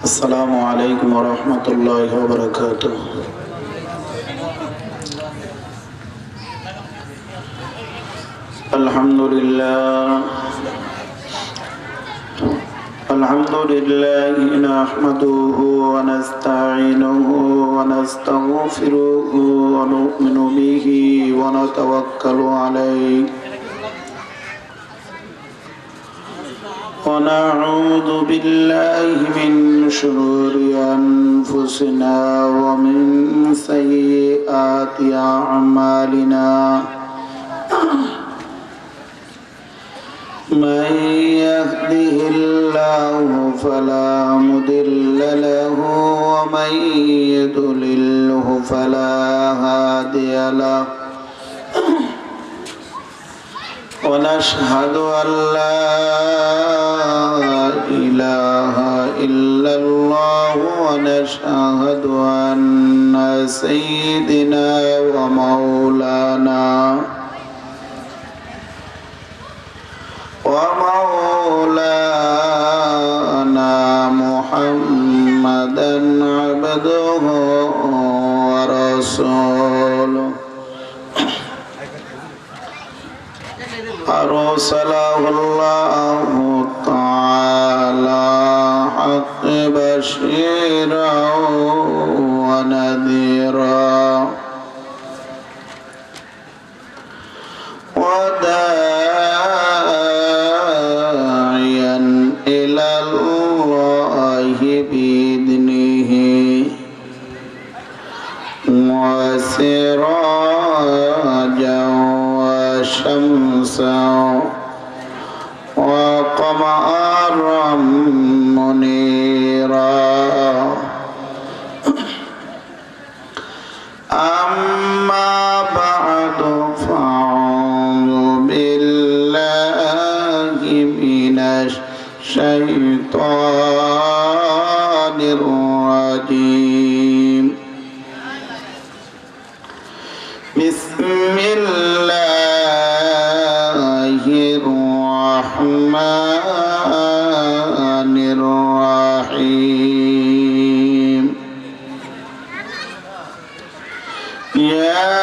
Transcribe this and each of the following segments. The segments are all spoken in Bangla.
আসসালামু আলাইকুম ওয়া রাহমাতুল্লাহি ওয়া বারাকাতুহু। আলহামদুলিল্লাহ নাহমাদুহু ওয়া নাস্তাঈনুহু ওয়া নাস্তাগফিরুহু ওয়া নু'মিনু বিহি ওয়া নাতাওয়াক্কালু আলাইহি ونعوذ بالله من شرور أنفسنا ومن سيئات أعمالنا من يهده الله فلا مضل له ومن يضلله فلا هادي له ونشهد أن لا إله إلا الله ونشهد أن سيدنا ومولانا محمدا عبده ورسوله أرسله الله تعالى حق بشيرا ونذيرا وداعيا إلى الله بإذنه وسراجا وشمسا وقمرا منيرا أما بعد فأعوذ بالله من الشيطان الرجيم بسم الله الرحمن الرحيم يا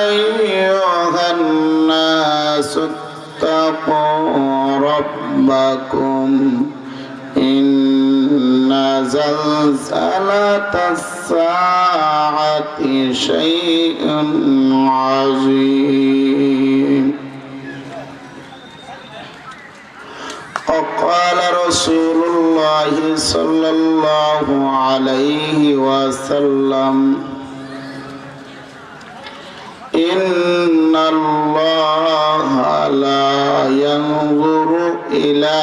أيها الناس اتقوا ربكم إن زلزلة الساعة شيء عظيم وقال رسول الله صلى الله عليه وسلم إن الله لا ينظر إلى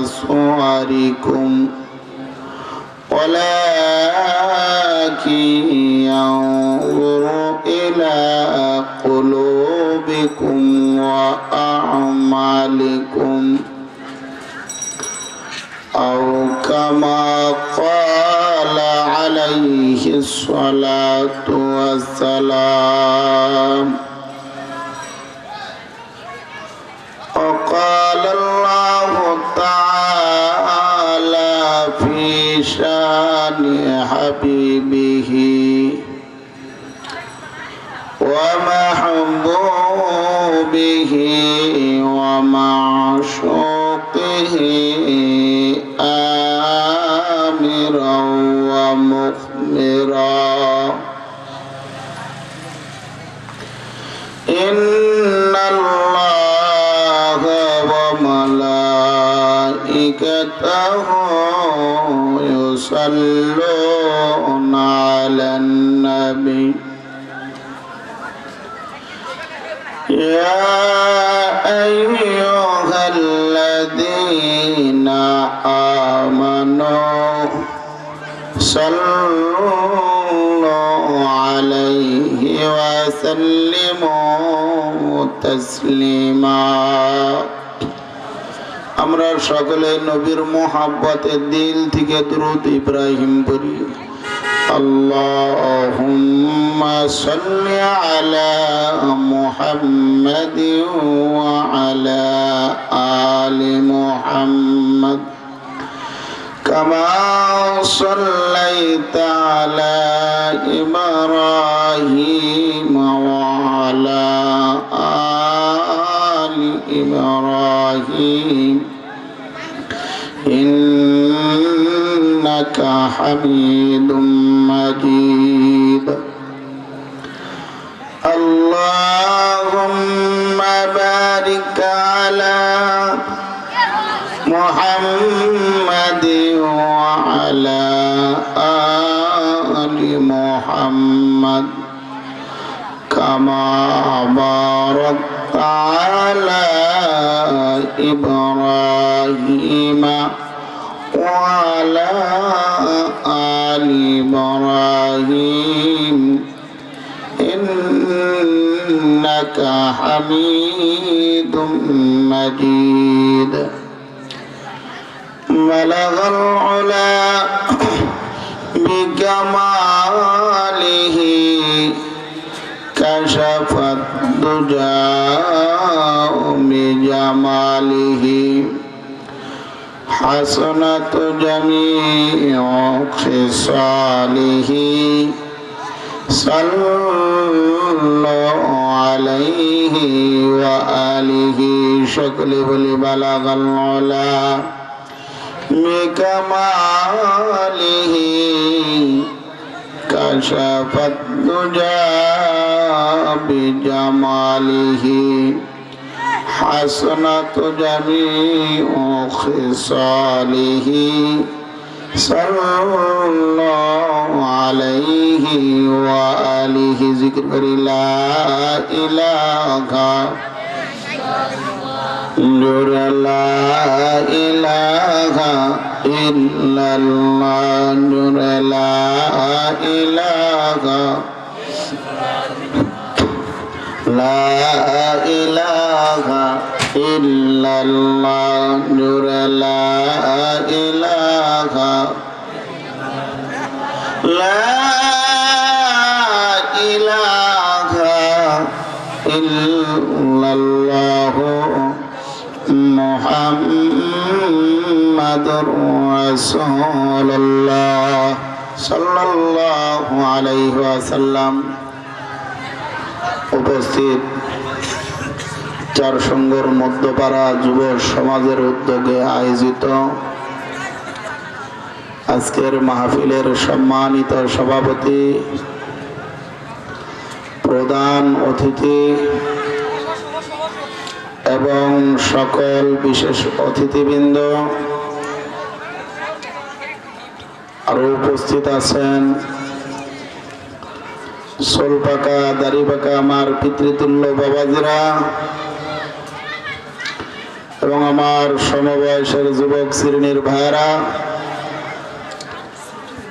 صوركم ولكن ينظر إلى قلوبكم وأعمالكم أو كما قال عليه الصلاة والسلام وقال الله تعالى في شان حبيبه ومحبوبه ومعشوقه آمرا ومخبرا إن الله وملائكته يصلون على النبي يا أيها الذين آمنوا صلوا عليه وسلموا تسليما আমরা সকলে নবীর মুহাব্বতে দিল থেকে দুরূদ ইব্রাহিম পড়ি اللهم صل على محمد وعلى آل محمد كما صليت على إبراهيم وعلى آل إبراهيم إنك حميد مجيد اللهم بارك على محمد وعلى آل محمد كما باركت على إبراهيم وعلى آل إبراهيم إنك حميد مجيد بلغ العلا بجماله كشف الدجى بجماله حسنت جميع خصاله صلوا عليه وآله شكل بلغ العلا بكماله كشف الدجى بجماله حسنت جميع خصاله صلوا عليه وآله ذكر لا إله لا إله إلا الله لا إله لا إله إلا الله لا إله لا إله إلا الله محمد رسول الله صلى الله عليه وسلم। উপস্থিত চার সংঘর মধ্যপাড়া যুব সমাজের উদ্যোগে আয়োজিত আজকের মাহফিলের সম্মানিত সভাপতি, প্রধান অতিথি এবং সকল বিশেষ অতিথিবৃন্দ, আরো উপস্থিত আছেন সোল পাকা দাড়ি পাকা আমার পিতৃতুল্য বাবাজিরা এবং আমার সমবয়সের যুবক শ্রেণীর ভাইরা,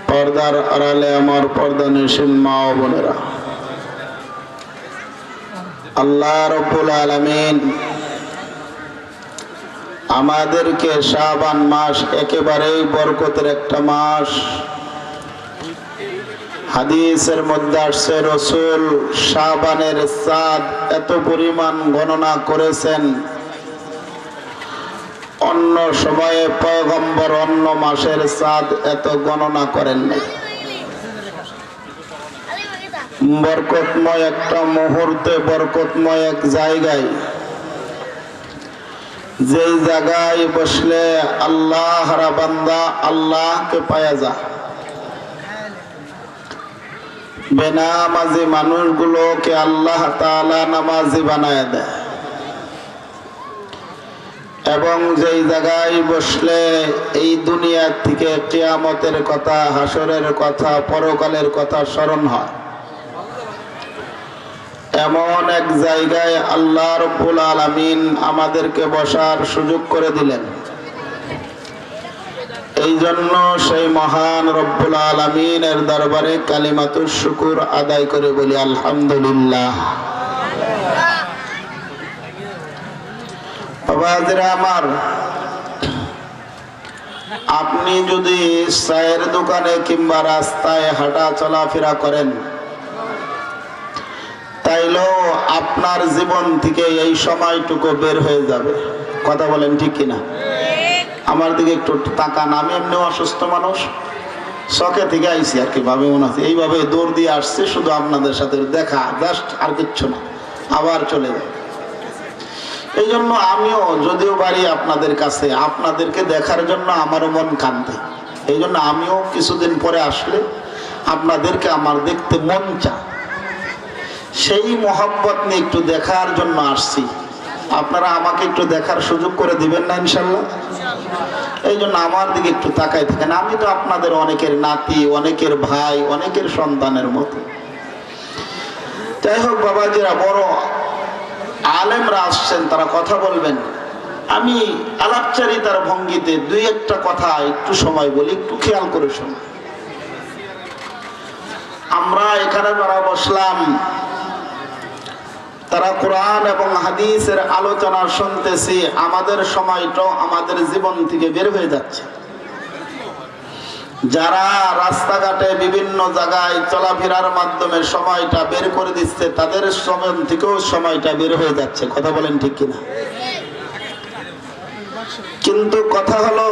পর্দার আড়ালে আমার পর্দানশীল মা ও বোনেরা, আল্লাহ রাব্বুল আলামিন আমাদেরকে শাবান মাস একেবারেই বরকতের একটা মাস। হাদিসের মধ্যে আসছে রাসূল শাবানের চাঁদ এত পরিমাণ গণনা করেছেন, অন্য সময়ে পয়গম্বর অন্য মাসের চাঁদ এত গণনা করেন নাই। বরকতময় একটা মুহূর্তে, বরকতময় এক জায়গায়, যেই জায়গায় বসলে আল্লাহর বান্দা আল্লাহকে পাওয়া যায়। বেনামাজি মানুষগুলোকে আল্লাহ তাআলা নামাজি বানায় দেয়, এবং যেই জায়গায় বসলে এই দুনিয়া থেকে কিয়ামতের কথা, হাসরের কথা, পরকালের কথা স্মরণ হয়, এমন এক জায়গায় আল্লাহ রাব্বুল আলামিন আমাদেরকে বসার সুযোগ করে দিলেন। এই জন্য সেই মহান রব্বুল আলামিনের দরবারে কালিমাতুশ শুকুর আদায় করে বলি আলহামদুলিল্লাহ। বাবাজিরা আমার, আপনি যদি চায়ের দোকানে কিংবা রাস্তায় হাঁটা চলাফেরা করেন, তাইলেও আপনার জীবন থেকে এই সময়টুকু বের হয়ে যাবে। কথা বলেন ঠিক কিনা? আমার দিকে একটু তাকান। আমি এমনি অসুস্থ মানুষ, শখে থেকে আইসি আর কি, ভাবে মনে আছে এইভাবে দৌড় দিয়ে আসছে শুধু আপনাদের সাথে দেখা, জাস্ট আর কিচ্ছু না, আবার চলে যায়। এই জন্য আমিও যদিও বাড়ি আপনাদের কাছে, আপনাদেরকে দেখার জন্য আমারও মন কাঁদে। এই জন্য আমিও কিছুদিন পরে আসলে আপনাদেরকে আমার দেখতে মন চায়, সেই মহব্বত নিয়ে একটু দেখার জন্য আসছি। আপনারা আমাকে একটু দেখার সুযোগ করে দিবেন না ইনশাল্লাহ? এই জন্য আমার দিকে একটু তাকাই থাকেন। আমি তো আপনাদের অনেকের নাতি, অনেকের ভাই, অনেকের সন্তানের মতো। যাই হোক, বাবাজিরা বড় আলেমরা আসছেন, তারা কথা বলবেন। আমি আলাপচারিতার ভঙ্গিতে দুই একটা কথা একটু সময় বলি, একটু খেয়াল করে শুনুন। আমরা এখানে যারা বসলাম, তারা কোরআন এবং হাদিসের আলোচনা শুনতেছি, আমাদের সময়টাও আমাদের জীবন থেকে বের হয়ে যাচ্ছে। যারা রাস্তাঘাটে বিভিন্ন জায়গায় চলাফেরার মাধ্যমে সময়টা বের করে দিচ্ছে, তাদের সময় থেকেও সময়টা বের হয়ে যাচ্ছে। কথা বলেন ঠিক কিনা? কিন্তু কথা হলো,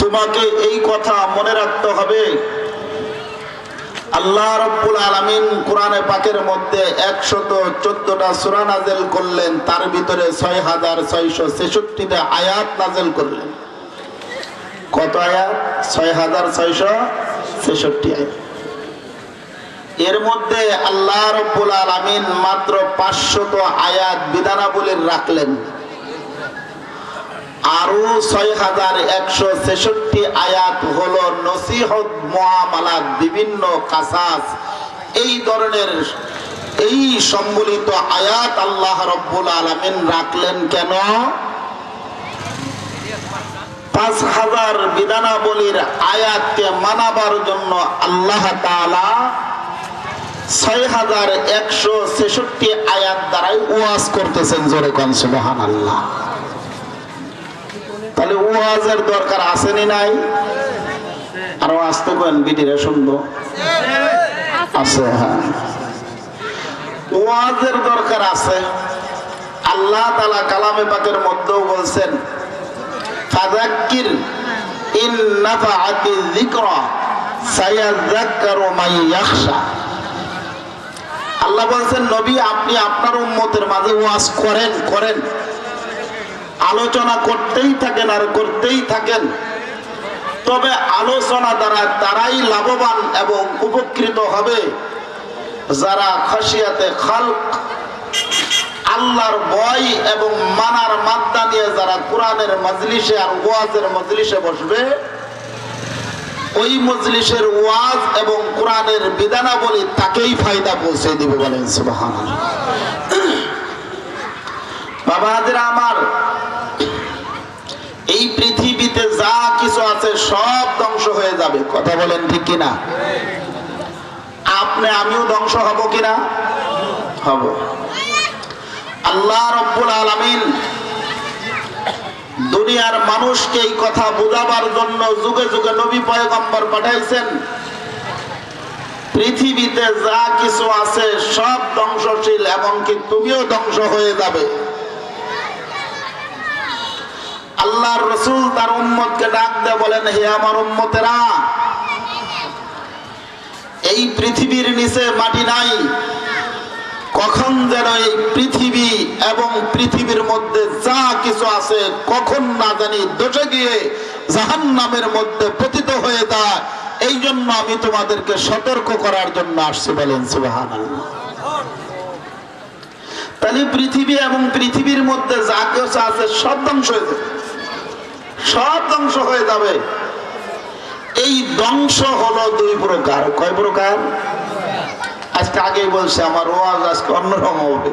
তোমাকে এই কথা মনে রাখতে হবে, আল্লাহ রাব্বুল আলামিন কোরআনে পাকের মধ্যে 114টা সূরা নাযিল করলেন, তার ভিতরে 6666টা আয়াত নাযিল করলেন। কত আয়াত? 6666 আয়াত। এর মধ্যে আল্লাহ রাব্বুল আলামিন মাত্র 500 আয়াত বিধানাবলীর রাখলেন, আরো 6166 আয়াত হলো নসিহত, মুআমালাত, বিভিন্ন কাসাস, এই ধরনের এই সম্বলিত আয়াত আল্লাহ রাব্বুল আলামিন রাখলেন কেন? 5000 বিধানাবলীর আয়াতকে মানাবার জন্য আল্লাহ তাআলা 6166 আয়াত দ্বারাই ওয়াজ করতেছেন। জোরে কোন সুবহানাল্লাহ। তাহলে ওয়াজের দরকার আসেনি নাই? আরো আসতে কোন বিটিরা শুনবো আছে? হ্যাঁ, ওয়াজের দরকার আছে। আল্লাহ তাআলা কালামে পাকের মধ্যেও বলছেন, ফাযাক্কির ইন নাফাআতিয যিকরা সায়াযাক্কারু মান ইয়াখশা। আল্লাহ বলছেন, নবী আপনি আপনার উম্মতের মাঝে ওয়াজ করেন, আলোচনা করতেই থাকেন আর করতেই থাকেন। তবে আলোচনা দ্বারা তারাই লাভবান এবং উপকৃত হবে যারা খাশিয়াতে খালক, আল্লাহর ভয় এবং মানার মাত্রা নিয়ে যারা কোরআনের মজলিসে আর ওয়াজের মজলিসে বসবে, ওই মজলিসের ওয়াজ এবং কোরআনের বিধানাবলী তাকেই ফায়দা পৌঁছে দিবে। বলেন সুবহানাল্লাহ। বাবাজিরা আমার, এই পৃথিবীতে যা কিছু আছে সব ধ্বংস হয়ে যাবে। কথা বলেন ঠিক কিনা? আপনি আমিও ধ্বংস হব কিনা? হব। আল্লাহ রাব্বুল আলামিন দুনিয়ার মানুষকে এই কথা বোঝাবার জন্য যুগে যুগে নবী পয়গম্বর পাঠাইছেন। পৃথিবীতে যা কিছু আছে সব ধ্বংসশীল, এমনকি তুমিও ধ্বংস হয়ে যাবে। আল্লাহর রাসূল তার উম্মতকে ডাক দিয়ে বলেন, হে আমার উম্মতেরা, এই পৃথিবীর নিচে মাটি নাই, কখন যেন এই পৃথিবী এবং পৃথিবীর মধ্যে যা কিছু আছে কখন না জানি দোষে গিয়ে জাহান্নামের মধ্যে পতিত হয়ে যায়। এই জন্য আমি তোমাদেরকে সতর্ক করার জন্য আসছি। বলেন সুবহানাল্লাহ। তাহলে পৃথিবী এবং পৃথিবীর মধ্যে যা কিছু আছে সব ধ্বংস হয়ে যাবে, সব ধ্বংস হয়ে যাবে। এই ধ্বংস হলো দুই প্রকার। কয় প্রকার? আজকে আগেই বলছে, আমার ওয়াজ আজকে অন্যরকম হবে।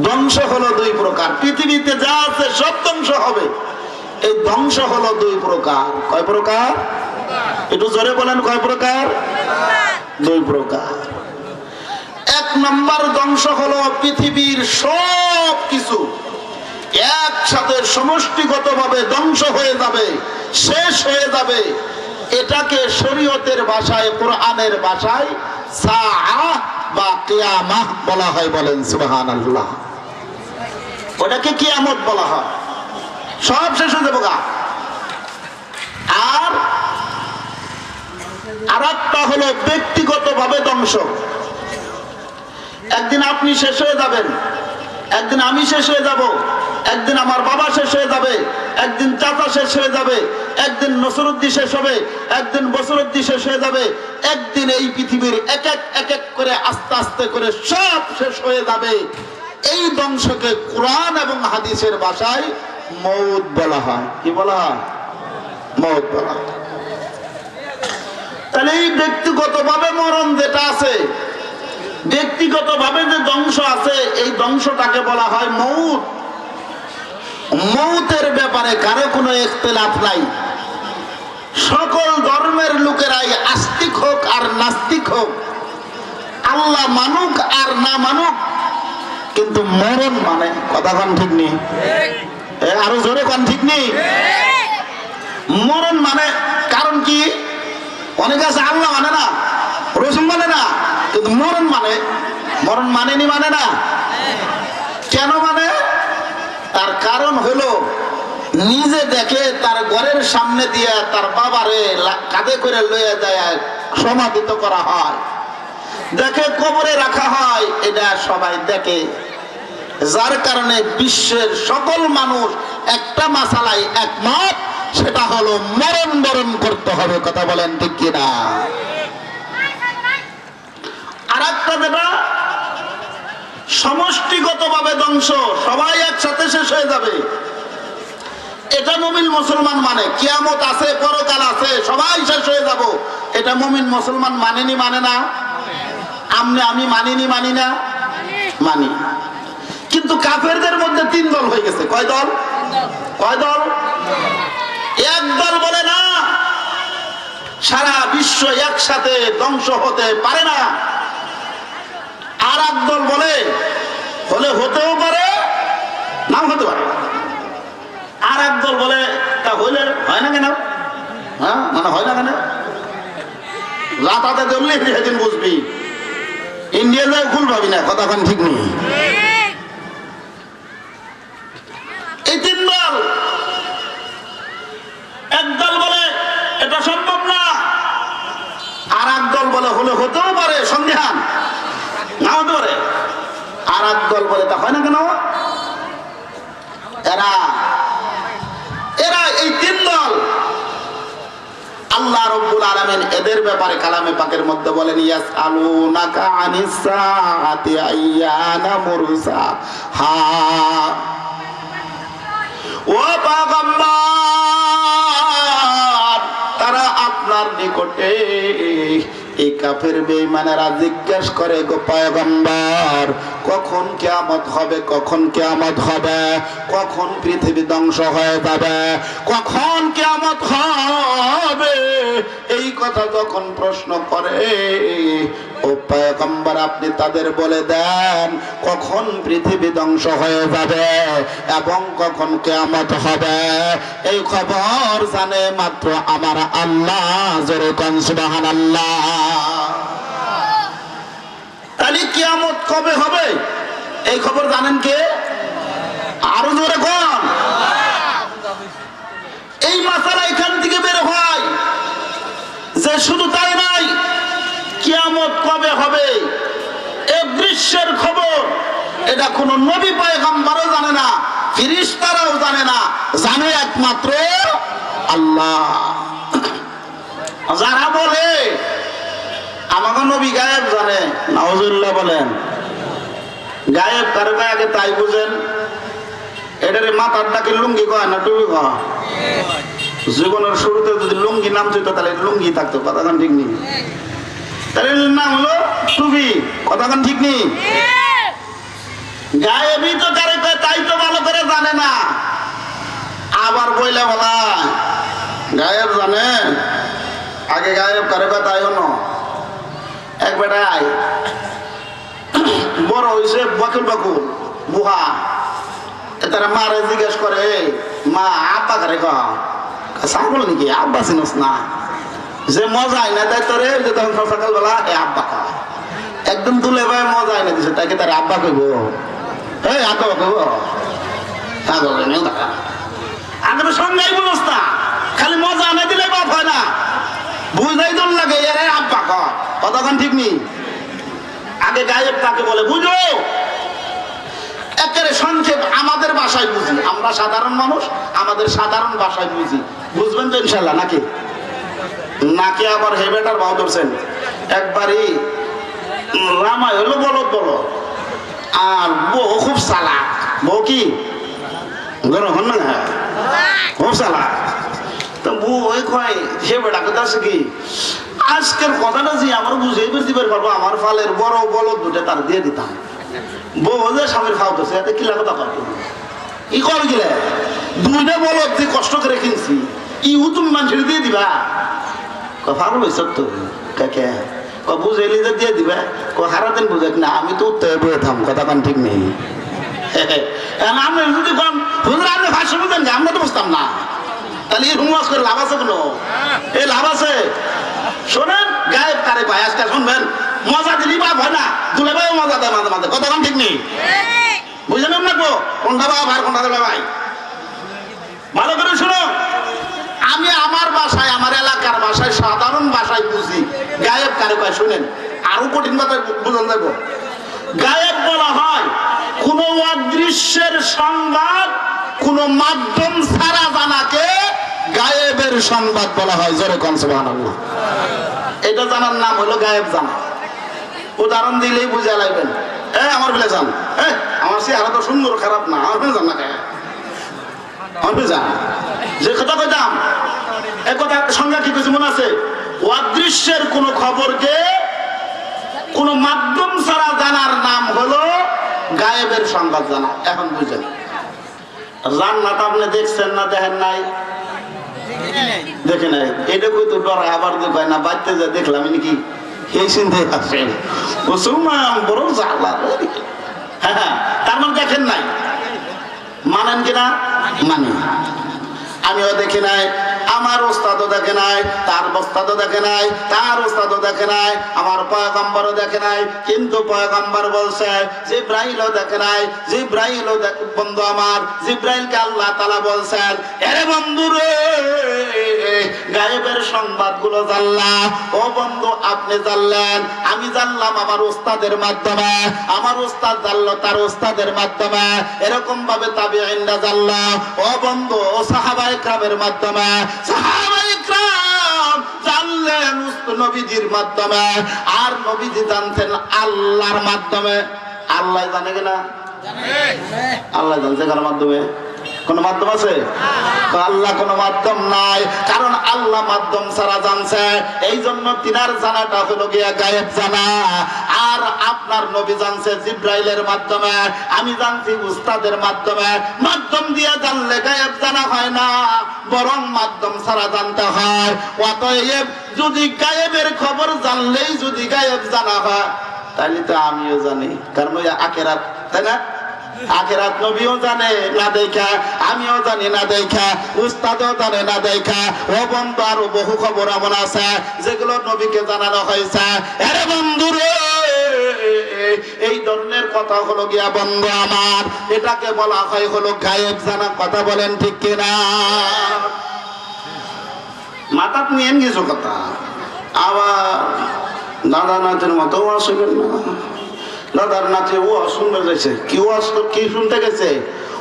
ধ্বংস হলো দুই প্রকার। পৃথিবীতে যা আছে সব ধ্বংস হবে। এই ধ্বংস হলো দুই প্রকার। কয় প্রকার? একটু জোরে বলেন, কয় প্রকার? দুই প্রকার। এক নম্বর ধ্বংস হলো পৃথিবীর সব কিছু একসাথে সমষ্টিগতভাবে ধ্বংস হয়ে যাবে, শেষ হয়ে যাবে। এটাকে শরীয়তের ভাষায়, কোরআনের ভাষায় সাআহ বা কিয়ামাহ বলা হয়। বলেন সুবহানাল্লাহ। ওটাকে কিয়ামত বলা হয়। সব শেষ হয়ে যাবে। আর আরেকটা হলো ব্যক্তিগতভাবে ধ্বংস। একদিন আপনি শেষ হয়ে যাবেন, একদিন আমি শেষ হয়ে যাব, একদিন আমার বাবা শেষ হয়ে যাবে, একদিন চাচা শেষ হয়ে যাবে, একদিন নসরুদ্দিন শেষ হবে, একদিন বসরুদ্দিন শেষ হয়ে যাবে। একদিন এই পৃথিবীর এক এক করে আস্তে আস্তে করে সব শেষ হয়ে যাবে। এই ধ্বংসকে কোরআন এবং হাদিসের ভাষায় মউত বলা হয়। কি বলা হয়? মউত বলা হয়। তাহলে এই ব্যক্তিগতভাবে মরণ যেটা আছে, ব্যক্তিগতভাবে যে ধ্বংস আছে, এই ধ্বংসটাকে বলা হয় মউত। মউতের ব্যাপারে কারো কোনো ইখতিলাফ নাই। সকল ধর্মের লোকেরাই, আস্তিক হোক আর নাস্তিক হোক, আল্লাহ মানুক আর না মানুক, কিন্তু মরণ মানে, কথা কোন ঠিক নেই? আরো জোরে কোন ঠিক নেই? মরণ মানে, কারণ কি? অনেকে আছে আল্লাহ মানে না, রসুল মানে না, কিন্তু মরণ মানে, মরণ মানেনি মানে না। কেন মানে? তার কারণ হলো নিজে দেখে তার ঘরের সামনে দিয়ে তার বাবারে কাঁধে করে লয়ে যায় সমাধিত করা হয়, দেখে কবরে রাখা হয়, এটা সবাই দেখে। যার কারণে বিশ্বের সকল মানুষ একটা মাসালায় একমত, সেটা হলো মরণ বরণ করতে হবে। কথা বলেন ঠিক কিনা? আর একটা যেটা সমষ্টিগতভাবে ধ্বংস, সবাই একসাথে শেষ হয়ে যাবে, এটা মুমিন মুসলমান মানে। কিয়ামত আছে, পরকাল আছে, সবাই শেষ হয়ে যাব, এটা মুমিন মুসলমান মানেনি মানে না? আমি মানিনি মানি না? মানি। কিন্তু কাফেরদের মধ্যে তিন দল হয়ে গেছে। কয় দল? কয় দল? এক দল বলে না, সারা বিশ্ব একসাথে ধ্বংস হতে পারে না। আর এক দল বলে হলে হতেও পারে, নাও হতে পারে। আর এক দল বলে তা হইলে হয় না কেন? হ্যাঁ, মানে হয় না কেন? রাতাতে জমলে সেদিন বুঝবি, ইন্ডিয়া যায় ভুল ভাবি না। কথা কোন ঠিক নেই? এই তিন দল, একদল বলে এটা সম্ভব না, আর এক দল বলে হলে হতেও পারে, সন্দেহান, না হতে পারে। আর এক দল বলে তা হয় না কেন? এরা এই তিন দল আল্লাহ রাব্বুল আলামিন এদের ব্যাপারে কালামে পাকের মধ্যে বলেন, ইয়াসআলুনাকা আনিস সাআতি আইয়ানা মুরসাহা। ও পয়গম্বর, তারা আপনার নিকটে, এই কাফের বেঈমানেরা জিজ্ঞেস করে, গো পয়গম্বর, কখন কিয়ামত হবে, কখন কিয়ামত হবে, কখন পৃথিবী ধ্বংস হয়ে যাবে, কখন কিয়ামত হবে, এই কথা যখন প্রশ্ন করে, ও পয়গম্বর আপনি তাদের বলে দেন কখন পৃথিবী ধ্বংস হয়ে যাবে এবং কখন কিয়ামত হবে। এই খবর জানে মাত্র আমার আল্লাহ। জোরে কোন সুবহানাল্লাহ। তাহলে কিয়ামত কবে হবে এই খবর জানেন কে? আরো জোরে কোন। এই মাসালা এখান থেকে বের হয় যে শুধু তাই নাই, কিয়ামত কবে হবে এই দৃশ্যের খবর এটা কোন নবী পয়গম্বরও জানে না, ফেরেশতারাও জানে না, জানে একমাত্র আল্লাহ। যারা বলে আমাকে নবী গায়েব জানে, নাউজুবিল্লাহ বলেন। গায়েব কারো আগে তাই বুঝেন, এটারে মাথার ডাকে লুঙ্গি কয় না টুপি কয়? জীবনের শুরুতে যদি লুঙ্গি নাম যেত তাহলে লুঙ্গি থাকতো। কথা কান ঠিক নেই? তাহলে নাম হলো টুপি। কথা কান ঠিক নেই? গায়েবই তো কারে কয় তাই তো ভালো করে জানে না। আবার বইলে বলা গায়েব জানে, আগে গায়েব কারে কয় তাই হলো এক বেটায় বড় হয়েছে বাকুল বাকুল বুহা, তারা মারে জিজ্ঞেস করে মা আব্বা কারে ছাগল নাকি আব্বা চিনস না যে মজা আইনা দেয় তোরে যে তখন সকালবেলা এ আব্বা খা একদম তুলে ভাই মজা আইনা দিছে তাকে তার আব্বা কইব এই আব্বা কইব ছাগল নেই দেখা আগে তো সঙ্গেই বুঝস না খালি মজা আনা দিলে বাপ হয় না বুঝাই দল লাগে এরে আব্বা কর কতক্ষণ ঠিক নেই আগে গায়েব তাকে বলে বুঝো একেবারে সংক্ষেপ আমাদের ভাষায় বুঝি আমরা সাধারণ মানুষ আমাদের সাধারণ ভাষায় বুঝি বুঝবেন তো ইনশাল্লাহ নাকি নাকি আবার হেবেটার ভাও ধরছেন একবারই রামায় হলো বলদ বলো আর বউ খুব চালাক বউ কি গরম না খুব চালাক তো বউ ওই কয় হেবেটা কথা আছে কি আজকের কথাটা যে আমার বুঝে বুঝতে পারবো আমার ফালের বড় বলদ দুটো তার দিয়ে দিতাম বউ যে স্বামীর ফাও করছে এতে কিলা কথা করতো ই কবে গেলে দুইটা বলদ যে কষ্ট করে কিনছি ইউ তুমি মানুষের দিয়ে দিবা ফাগল হয়েছ তো কাকে বুঝাইলি যে দিয়ে দিবা হারাতেন বুঝাক না আমি তো উত্তর বয়ে থাম কথা কান ঠিক নেই আমি যদি কম হুজুর আপনি ভাষ্য বুঝেন আমরা তো বুঝতাম না তাহলে এই রুমাস করে লাভ আছে কোনো এই লাভ আছে শোনেন গায়েব কারে ভাই আজকে শুনবেন মজা দিলি বা ভয় না দুলে ভাই মজা দেয় মাঝে মাঝে কথা কান ঠিক নেই বুঝলেন না গো কোনটা বাবা ভাই কোনটা দেবে ভাই ভালো করে শুনো আমি আমার বাসায় আমার এলাকার ভাষায় সাধারণ ভাষায় বুঝি গায়েব কারে কয় শুনেন আরো কঠিন কথা বুঝান যাবো গায়েব বলা হয় কোন অদৃশ্যের সংবাদ কোন মাধ্যম ছাড়া জানাকে গায়েবের সংবাদ বলা হয় জোরে কোন সুবহানাল্লাহ এটা জানার নাম হলো গায়েব জানা উদাহরণ দিলেই বুঝা লাগবেন আমার বলে যান আমার চেহারা তো সুন্দর খারাপ না আমার বলে যান না আমার যান যে কথা কইতাম এ কথা সংজ্ঞা কি কিছু মনে আছে অদৃশ্যের কোন খবরকে কোন মাধ্যম ছাড়া জানার নাম হলো গায়েবের সংবাদ জানা এখন বুঝেন জান্নাত আপনি দেখছেন না দেখেন নাই দেখে নাই এটা কই তো ডর আবার দেখায় না বাড়তে যা দেখলাম নাকি এই চিন্তায় আসেন ও সুমা বড় জ্বালা হ্যাঁ তার মানে দেখেন নাই মানেন কিনা মানে আমিও দেখি নাই আমার ওস্তাদও দেখে নাই তার ওস্তাদও দেখে নাই তার ওস্তাদও দেখে নাই আমার পয়গম্বরও দেখে নাই কিন্তু পয়গম্বর বলছে জিব্রাইলও দেখে নাই জিব্রাইলও বন্ধু আমার জিব্রাইলকে আল্লাহ তাআলা বলছেন আরে বন্ধু রে গায়েবের সংবাদগুলো জানলাম ও বন্ধু আপনি জানলেন আমি জানলাম আমার ওস্তাদের মাধ্যমে আমার ওস্তাদ জানলো তার ওস্তাদের মাধ্যমে এরকম ভাবে তাবিঈনরা জানলো ও বন্ধু ও সাহাবায়ে কেরামের মাধ্যমে সাহাবায়ে কেরাম জানলেন নবীজির মাধ্যমে আর নবীজি জানতেন আল্লাহর মাধ্যমে আল্লাহ জানে কিনা জানে আল্লাহ জানছে কার মাধ্যমে কোন মাধ্যম আছে আল্লাহ কোন মাধ্যম নাই কারণ আল্লাহ মাধ্যম ছাড়া জানছে এই জন্য তিনার জানাটা হলো গিয়া গায়েব জানা আর আপনার নবী জানছে জিব্রাইলের মাধ্যমে আমি জানছি উস্তাদের মাধ্যমে মাধ্যম দিয়ে জানলে গায়েব জানা হয় না বরং মাধ্যম ছাড়া জানতে হয় অতএব যদি গায়েবের খবর জানলেই যদি গায়েব জানা হয় তাহলে তো আমিও জানি কারণ ওই আখিরাত তাই না আখিরাত নবীও জানে না দেখা আমিও জানি না দেখা উস্তাদও জানে না দেখা ও বন্ধু আরো বহু খবর এমন আছে যেগুলো নবীকে জানানো হয়েছে আরে বন্ধু রে এই ধরনের কথা হলো গিয়া বন্ধু আমার এটাকে বলা হয় হলো গায়েব জানা কথা বলেন ঠিক কিনা মাথাত নিয়েন কিছু কথা আবার দাদা নাচের মতো আসবেন না দাদার নাচে ও শুনতে গেছে কি কি শুনতে গেছে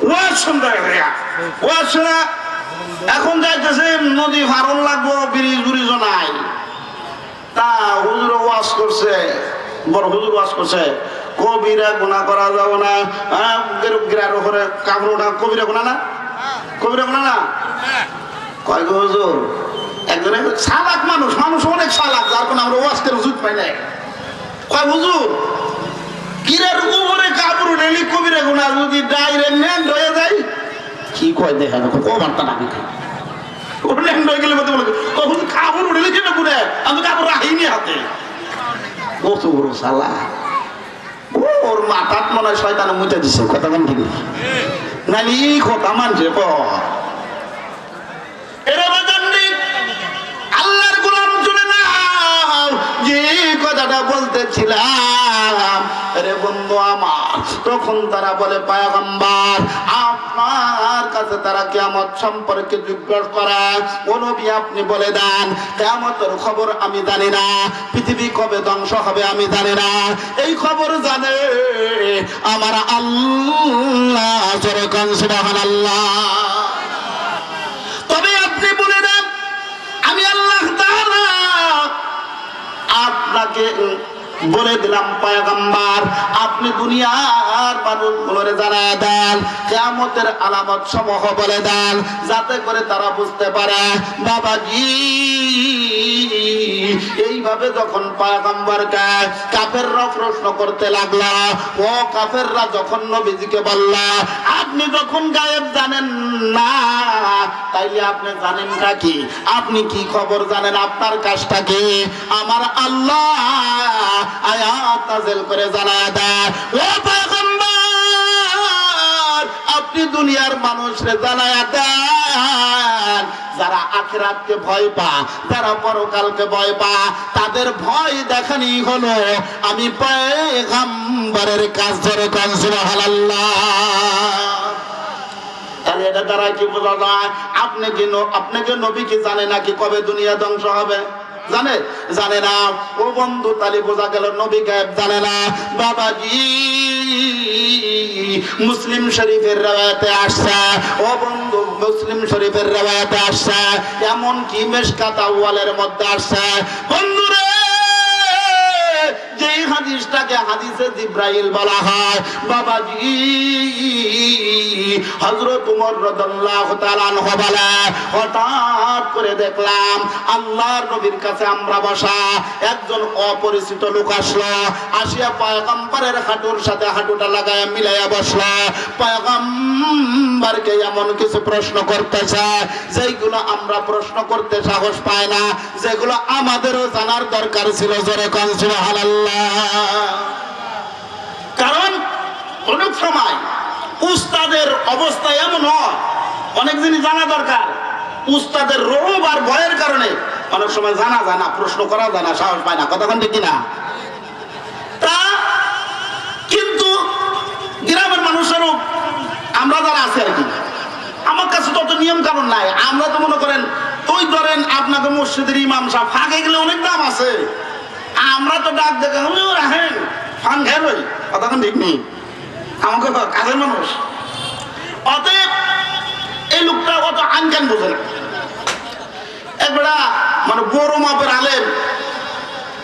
ও শুনতে গেছে ও শোনা এখন যাইতেছে নদী ভারণ লাগবো ব্রিজ ব্রিজও নাই তা হুজুর ওয়াজ করছে বড় হুজুর ওয়াজ করছে কবিরা গুনাহ করা যাবে না গিরার উপরে কামড় না কবিরা গুনাহ না কবিরা গুনাহ না কয় গো হুজুর একজন চালাক মানুষ মানুষ অনেক চালাক যার কোনো আমরা ওয়াজ করে জুত পাই না কয় হুজুর কিরার উপরে কাপড় রেলি কবিরা গুনাহ যদি ডাইরেক্ট নেন হয়ে যায় কি কয় দেখা ও বার্তা না দেখে ও নেন হয়ে গেলে বলতে বলে কখন কাপড় রেলি কেন গুনে আমি কাপড় রাখিনি হাতে ও তো বড় শালা ও ওর মাথাত মনে হয় শয়তানে মুতে দিছে কথা বল ঠিক নালি কথা মানছে আল্লাহর গোলাম শুনে নাও, যে কথাটা বলতেছিলাম রে বন্ধু আমার, তখন তারা বলে পয়গম্বর আপনার কাছে তারা কিয়ামত সম্পর্কে জিজ্ঞাসা করে, ও নবী আপনি বলে দেন কিয়ামতের খবর আমি জানি না, পৃথিবী কবে ধ্বংস হবে আমি জানি না, এই খবর জানে আমার আল্লাহ। জোরে কোন সুবহানাল্লাহ। তবে আপনি বলে দেন আমি আল্লাহ তাআলা আপনাকে বলে দিলাম পয়গম্বর আপনি দুনিয়ার মানুষগুলোরে জানায় দেন কিয়ামতের আলামত সমূহ বলে দেন, যাতে করে তারা বুঝতে পারে। বাবাজি এইভাবে যখন পয়গম্বরকে কাফেররা প্রশ্ন করতে লাগলো, ও কাফেররা যখন নবীজিকে বলল আপনি যখন গায়েব জানেন না তাইলে আপনি জানেনটা কি, আপনি কি খবর জানেন, আপনার কাজটা কি? আমার আল্লাহ আয়াত নাযিল করে জানায় দেয়, ও পয়গম্বর আপনি দুনিয়ার মানুষরে জানায় দেন যারা আখিরাতকে ভয় পায়, যারা পরকালকে ভয় পায়, তাদের ভয় দেখানি হলো আমি পয়গম্বরের কাজ। ধরে কোন সুবহানাল্লাহ। তাহলে এটা দ্বারা কি বোঝা যায়? আপনি কি নবী কি জানে নাকি কবে দুনিয়া ধ্বংস হবে? জানে? জানে না। ও বন্ধু তাহলে বোঝা গেল নবী গায়েব জানে না। বাবাজি মুসলিম শরীফের রওয়ায়াতে আসছে, ও বন্ধু মুসলিম শরীফের রওয়ায়াতে আসছে, এমন কি মিশকাত আউয়ালের মধ্যে আসছে বন্ধুরে, যেই হাদিসটাকে হাদিসে জিব্রাইল বলা হয়। বাবাজি হযরত ওমর রাদিয়াল্লাহু তাআলা আনহু বলে হঠাৎ করে দেখলাম আল্লাহর নবীর কাছে আমরা বসা, একজন অপরিচিত লোক আসলো, আসিয়া পয়গম্বরের হাঁটুর সাথে হাঁটুটা লাগায়া মিলাইয়া বসলো, পয়গম্বরকে এমন কিছু প্রশ্ন করতেছে যেগুলো আমরা প্রশ্ন করতে সাহস পাই না, যেগুলো আমাদেরও জানার দরকার ছিল। জোরে কোন সুবহানাল্লাহ। কারণ অনেক সময় উস্তাদের অবস্থা এমন হয়, অনেক জিনিস জানা দরকার, উস্তাদের রোগ আর ভয়ের কারণে অনেক সময় জানা যায় না, প্রশ্ন করা যায় না, সাহস পায় না। কথা কোন ঠিক কিনা? তা কিন্তু গ্রামের মানুষেরও আমরা যারা আছে আর কি, আমার কাছে তত নিয়ম কানুন নাই। আমরা তো মনে করেন ওই ধরেন আপনাকে মসজিদের ইমাম সাহেব ফাঁকে গেলে অনেক দাম আছে, আমরা তো ডাক দেখে রাখেন ফান খেয়ে রই। কথা কোন ঠিক নেই, আমাকে কাজের মানুষ। অতএব এই লোকটা অত আনজ্ঞান বোঝে না, একবেলা মানে বড় মাপের আলেম,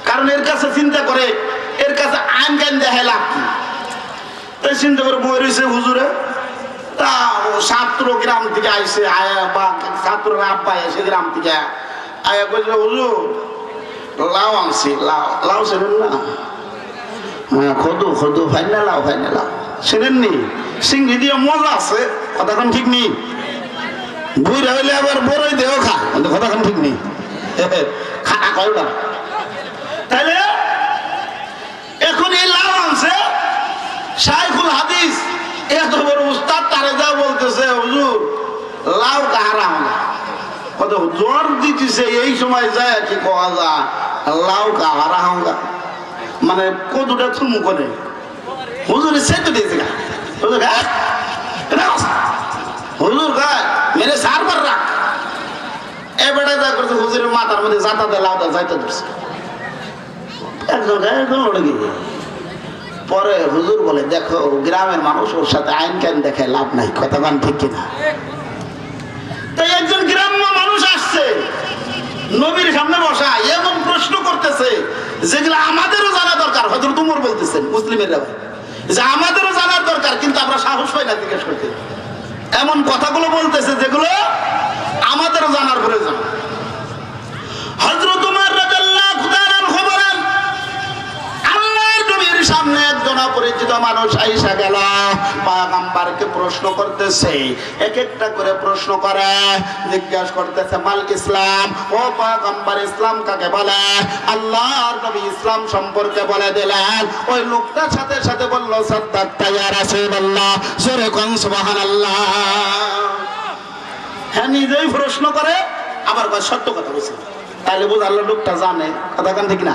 কারণ এর কাছে চিন্তা করে এর কাছে আনজ্ঞান দেখায় লাভ কি, তাই চিন্তা করে বই রয়েছে হুজুরে। তা ছাত্র গ্রাম থেকে আইসে আয়া বা ছাত্ররা আব্বা এসে গ্রাম থেকে আয়া বলছিল হুজুর লাউ আনছি, লাউ ছিলেন না? খদু খদু ভাই না লাউ, ভাই না লাউ ছিলেননি? সিংড়ি দিয়ে মজা আছে। কথা কোন ঠিক নেই, বুড়া হইলে আবার বড়ই দেহ খা, কথা কোন ঠিক নেই, খানা কয় না। তাহলে এখন এই লাউ আনছে শাইখুল হাদিস এত বড় উস্তাদ, তারে যা বলতেছে হুজুর লাউ কাহারা না, কত জ্বর দিতেছে এই সময় যায় কি কোয়া যায় লাউ কাহারা হোগা, মানে কদুটা থুমু করে হুজুরে সেতু দিয়েছে গা, হুজুর গা হুজুর গা মেরে সারবার রাখ। এবারে যা করছে হুজুরের মাথার মধ্যে যাতাতে লাউটা যাইতে ধরছে, একজন গায়ে একজন লড়ে গিয়ে। পরে হুজুর বলে দেখো গ্রামের মানুষ ওর সাথে আইন কাইন দেখায় লাভ নাই। কথা গান ঠিক কিনা? তাই একজন গ্রাম্য মানুষ আসছে নবীর সামনে বসা, এমন প্রশ্ন করতেছে যেগুলো আমাদেরও জানা দরকার। হযরত ওমর বলতেছেন মুসলিমের রায় যে আমাদেরও জানার দরকার, কিন্তু আমরা সাহস পাই না জিজ্ঞেস করতে। এমন কথাগুলো বলতেছে যেগুলো আমাদেরও জানার প্রয়োজন। হযরত ওমর রাদিয়াল্লাহু তাআলা আনহু বলেন আল্লাহর নবীর সামনে একজন অপরিচিত মানুষ আইসা গেল, পয়গম্বরকে প্রশ্ন করতেছে, এক একটা করে প্রশ্ন করে জিজ্ঞাসা করতেছে মাল ইসলাম, ও পয়গম্বর ইসলাম কাকে বলে? আল্লাহর নবী ইসলাম সম্পর্কে বলে দিলেন। ওই লোকটার সাথে সাথে বলল বলল সাদ্দাক্তা ইয়া রাসূলুল্লাহ, জোরে কোন সুবহানাল্লাহ। হ্যাঁ, নিজেই প্রশ্ন করে আবার কয় সত্য কথা বলছে, তাহলে বুঝালো লোকটা জানে কথা কান ঠিক না।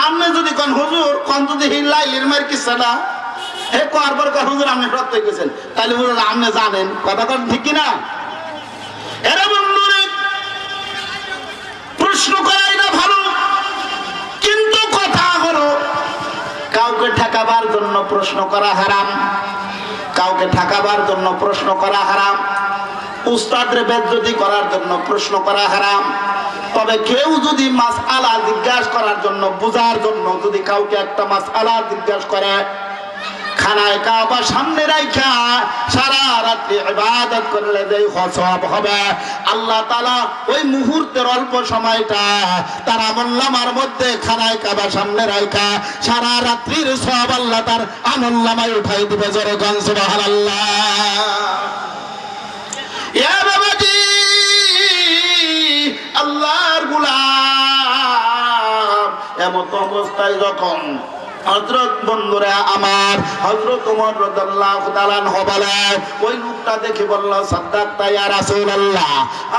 আপনি যদি কোন হুজুর কোন যদি লাইলির মার কিসা না হে করবার কোন হুজুর আপনি সত্য কইছেন, তাহলে বুঝালো আপনি জানেন কথা কান ঠিক কি না। এরা বন্ধুরে প্রশ্ন করাই না ভালো, কিন্তু কথা হলো কাউকে ঠেকাবার জন্য প্রশ্ন করা হারাম, কাউকে ঠেকাবার জন্য প্রশ্ন করা হারাম, উস্তাদরে বেজ্জতি করার জন্য প্রশ্ন করা হারাম। তবে কেউ যদি মাসআলা জিজ্ঞাসা করার জন্য বুঝার জন্য যদি কাউকে একটা মাসআলা জিজ্ঞাসা করে, খানায় কাবা সামনে রাখা সারা রাত্রি ইবাদত করলে যে সওয়াব হবে, আল্লাহ তাআলা ওই মুহূর্তের অল্প সময়টা তার আমলনামার মধ্যে খানায় কাবা সামনে রাখা সারা রাত্রির সওয়াব আল্লাহ তার আমলনামায় উঠাই দিবে। জোরে কোন সুবহানাল্লাহ। ইয়া বাবাজি, আল্লাহর গোলাম এমত অবস্থায় যখন হযরত বন্ধুরা আমার হযরত ওমর রাদিয়াল্লাহু তাআলা আনহু বলেন, ওই লোকটা দেখে বলল সাদ্দাক্তা ইয়া রাসূলুল্লাহ,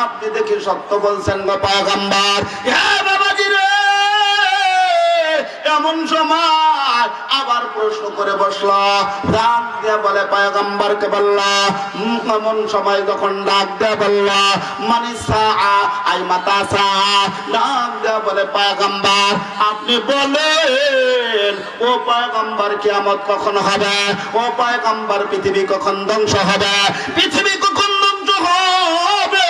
আপনি দেখি সত্য বলছেন গো পয়গম্বর। ইয়া বাবাজি রে, এমন সময় আবার প্রশ্ন করে বসলো, ডাক দিয়ে বলে পয়গম্বরকে বলল, এমন সময় যখন ডাক দিয়ে বলল মানিসা আই মাতাসা, ডাক দিয়ে বলে পয়গম্বর আপনি বলেন ও পয়গম্বর কিয়ামত কখন হবে, ও পয়গম্বর পৃথিবী কখন ধ্বংস হবে, পৃথিবী কখন ধ্বংস হবে।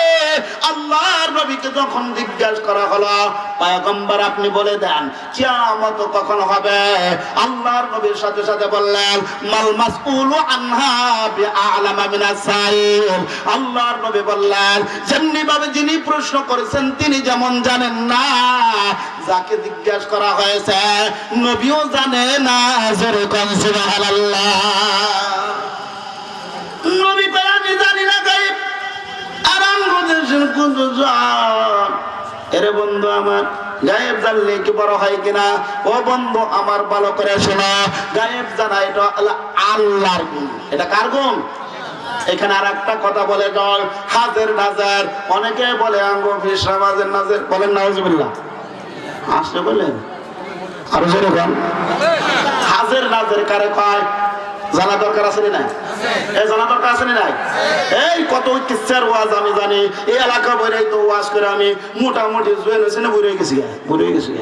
আল্লাহর নবীকে যখন জিজ্ঞাসা করা হলো পয়গম্বর আপনি বলে দেন কিয়ামত কখন হবে, আল্লাহর নবীর সাথে সাথে বললেন মাল মাসউলু আনহা বিআলামা মিনাস সাইল। আল্লাহর নবী বললেন যেমনি ভাবে যিনি প্রশ্ন করেছেন তিনি যেমন জানেন না, যাকে জিজ্ঞাসা করা হয়েছে নবীও জানে না। জোরে কোন সুবহানাল্লাহ। নবী তো আমি জানি না গায়েব, আরাম বুঝেছেন কোন জান। এরে বন্ধু আমার, গায়েব জানলে কি বড় হয় কিনা? ও বন্ধু আমার ভালো করে শোনো, গায়েব জানা এটা আল্লাহর গুণ। এটা কার গুণ? এখানে আর একটা কথা বলে যাও, হাজের নাজের। অনেকে বলে আঙ্গো ফিসা হাজের নাজের, বলেন নাউজুবিল্লাহ। আসলে বলেন আরো জোরে বলেন, হাজের নাজের কারে কয়? জানা দরকার আছে না? এই জানা দরকার আছে না? এই কত কিচ্ছার ওয়াজ আমি জানি, এই এলাকা বইরাই তো ওয়াজ করে আমি মোটামুটি জয়েন হয়েছে না, বুড়ে গেছি বুড়ে গেছি।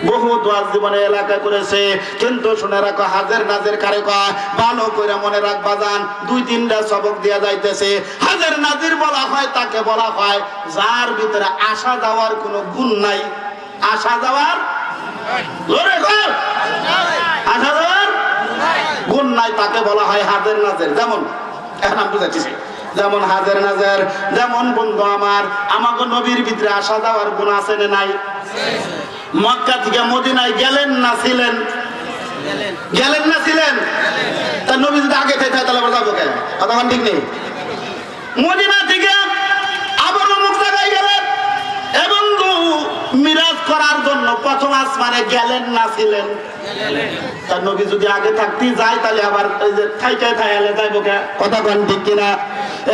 বহুত ওয়াজ জীবনে এলাকায় করেছে, কিন্তু শুনে রাখো হাজের নাজের কারে কয় ভালো করে মনে রাখবা জান, দুই তিনটা সবক দেয়া যাইতেছে। হাজের নাজির বলা হয় তাকে বলা হয় যার ভিতরে আসা যাওয়ার কোনো গুণ নাই। আসা যাওয়ার জোরে কর, আসা যাওয়ার গুণ নাই, তাকে বলা হয় হাজের নাজের। যেমন এখন আমি বুঝাচ্ছি, যেমন হাজের নাজের, যেমন বন্ধু আমার আমাকে নবীর ভিতরে আসা যাওয়ার গুণ আছে না নাই? মক্কা থেকে মদিনায় গেলেন না ছিলেন? গেলেন না ছিলেন? তা নবী যদি আগে থেকে তাহলে আবার যাবো কেন? কথা ঠিক নেই। মদিনা থেকে আবার অমুক জায়গায় গেলেন এবং মিরাজ করার জন্য প্রথম আসমানে গেলেন না ছিলেন? তার নবী যদি আগে থাকতে যায় তাহলে আবার থাইকায় থাইলে যাইবো কে? কথা কোন ঠিক কিনা?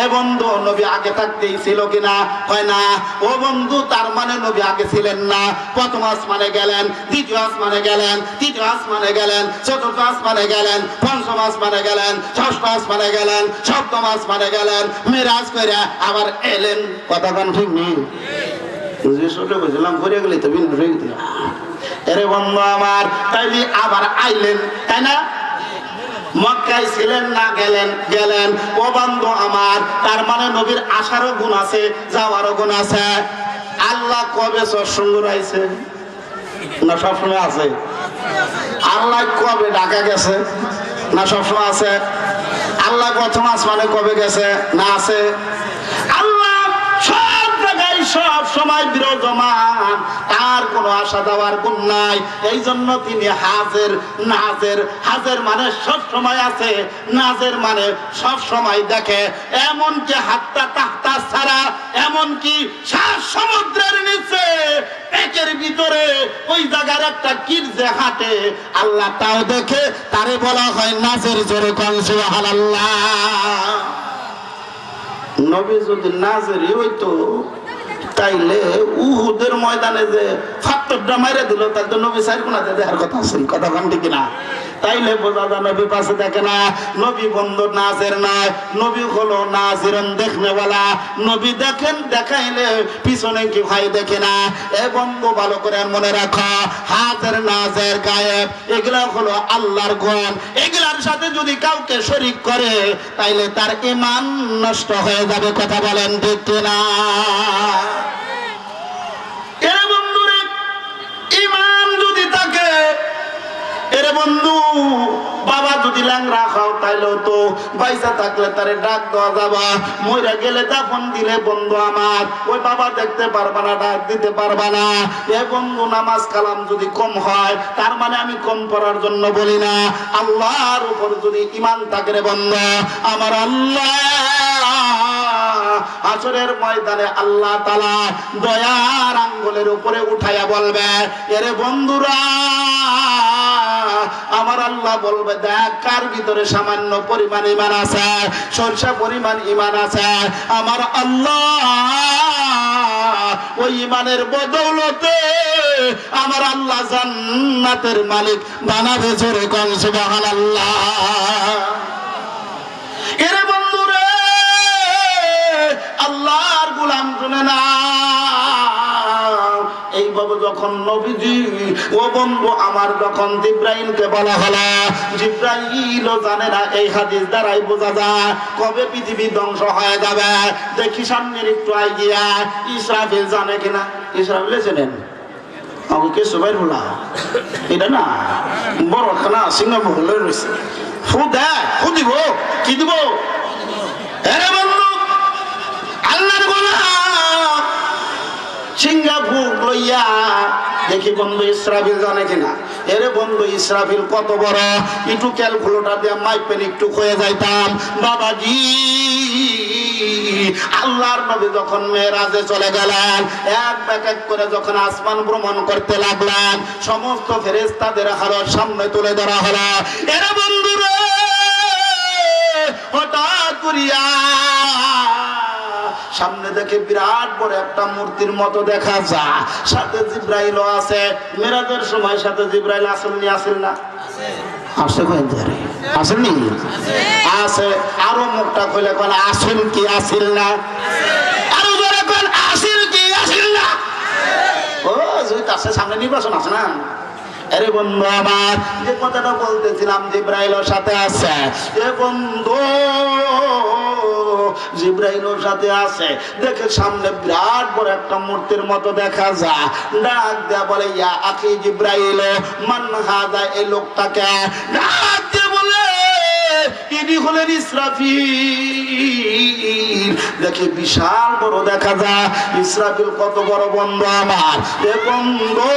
এ বন্ধু, নবী আগে থাকতেই ছিল কিনা? হয় না। ও বন্ধু, তার মানে নবী আগে ছিলেন না। প্রথম আসমানে গেলেন, দ্বিতীয় আসমানে গেলেন, তৃতীয় আসমানে গেলেন, চতুর্থ আসমানে গেলেন, পঞ্চম আসমানে গেলেন, ষষ্ঠ আসমানে গেলেন, সপ্তম আসমানে গেলেন, মিরাজ করে আবার এলেন। কথা কোন ঠিক নেই? এরে বন্ধু আমার, তাইলে আবার আইলেন, তাই না? মক্কায় ছিলেন না গেলেন? গেলেন। ও বন্ধু আমার, তার মানে নবীর আসারও গুণ আছে, যাওয়ারও গুণ আছে। আল্লাহ কবে সৎসঙ্গ আইছে না সবসময় আছে? আল্লাহ কবে ঢাকা গেছে না সবসময় আছে? আল্লাহ প্রথম আসমানে কবে গেছে না আছে? আল্লাহ সব জায়গায় সব সময় বিরাজমান, তার কোনো আসা যাওয়ার গুণ নাই। এই জন্য তিনি হাজের নাজের। হাজের মানে সব সময় আছে, নাজের মানে সব সময় দেখে। এমনকি হাত্তা তাহতা ছাড়া, এমনকি সাত সমুদ্রের নিচে পেটের ভিতরে ওই জায়গার একটা কীট যে হাঁটে, আল্লাহ তাও দেখে, তারে বলা হয় নাজের। জোরে কোন সুবহানাল্লাহ। নবী যদি নাজেরই হইতো তাইলে উহুদের ময়দানে যে ফাত্তরটা মাইরে দিল, তার তো নবী সাইর কোনাতে দেখার কথা আছে, কথা কোন ঠিক না? তাইলে বোঝা যায় নবী পাশে দেখে না, নবী বন্ধু নাজের নয়, নবী হলো নাজিরন দেখনেওয়ালা। নবী দেখেন, দেখাইলে পিছনে কি ভাই দেখে না। এ বন্ধু ভালো করে মনে রাখো, হাজের নাজের গায়েব এগুলা হলো আল্লাহর গুণ। এগুলার সাথে যদি কাউকে শরীক করে তাইলে তার ঈমান নষ্ট হয়ে যাবে, কথা বলেন ঠিক কিনা? এর বন্ধুরে ঈমান যদি থাকে, এর বন্ধু বাবা যদি ল্যাংরা খাও তাইলেও তো পয়সা থাকলে তারে ডাক দেওয়া যাবা, মইরা গেলে দাফন দিলে বন্ধু আমার ওই বাবা দেখতে পারবা না, ডাক দিতে পারবা না। এ বন্ধু নামাজ কালাম যদি কম হয়, তার মানে আমি কম পড়ার জন্য বলি না, আল্লাহর উপর যদি ঈমান থাকে রে বন্ধু আমার, আল্লাহ হাসরের ময়দানে আল্লাহ তাআলা দয়ার আঙ্গুলের উপরে উঠাইয়া বলবে, এরে বন্ধুরা আমার আল্লাহ বলবে, দেখ কার ভিতরে সামান্য পরিমাণ ঈমান আছে, সরষা পরিমাণ ঈমান আছে। আমার আল্লাহ ওই ঈমানের বদৌলতে আমার আল্লাহ জান্নাতের মালিক বানাবে। জোরে কোন সুবহানাল্লাহ। এরে বন্ধুরে আল্লাহর গোলাম শুনে না, এইভাবে যখন নবীজি ও বন্ধু আমার যখন জিব্রাইলকে বলা হলো, জিব্রাইলও জানে না। এই হাদিস দ্বারাই বোঝা যায় কবে পৃথিবী ধ্বংস হয়ে যাবে। দেখি সামনের একটু আইডিয়া, ইসরাফিল জানে কিনা? ইসরাফিল চেনেন? আমাকে সবাই বলা এটা না বড় খানা সিঙ্গাপুর রয়েছে, ফু দেয়, ফু দিব, কি দিব? আরে বন্ধু আল্লাহর গোলাম সিঙ্গাপুর লইয়া দেখি বন্ধু ইসরাফিল জানে কিনা? এরে বন্ধু ইসরাফিল কত বড়, একটু ক্যালকুলেটর দিয়ে মাইপেন একটু হয়ে যাইতাম। বাবাজি আল্লাহর নবী যখন মেরাজে চলে গেলেন, এক এক করে যখন আসমান ভ্রমণ করতে লাগলেন, সমস্ত ফেরেশতাদের হাড়ের সামনে তুলে ধরা হলো। এরে বন্ধুরা হঠাৎ করিয়া সামনে দেখে বিরাট বড় একটা মূর্তির মতো দেখা যায়, সাথে জিব্রাইলও আছে। মেরাজের সময় সাথে জিব্রাইল আসেননি? আসেন না? আসে কয়েকবারে আসেননি? আছে। আরো মুখটা খুলে কোন আসেন কি আসিল না? আরো জোরে কোন আসিল কি আসিল না? ও জুইত আছে, সামনে নির্বাচন আছে না? আরে বন্ধু আমার যে কথাটা বলতেছিলাম জিব্রাইলের সাথে আছে, এ বন্ধু জিব্রাইলের সাথে আছে। দেখে সামনে বিরাট বড় একটা মূর্তির মতো দেখা যায়, ডাক দেয়া বলে, ইয়া আখি জিব্রাইল মান হাযা, এই লোকটাকে ডাক দিয়ে বলে, ইনি হলেন ইসরাফিল। দেখে বিশাল বড় দেখা যায়। ইসরাফিল কত বড় বন্ধু আমার, এ বন্ধু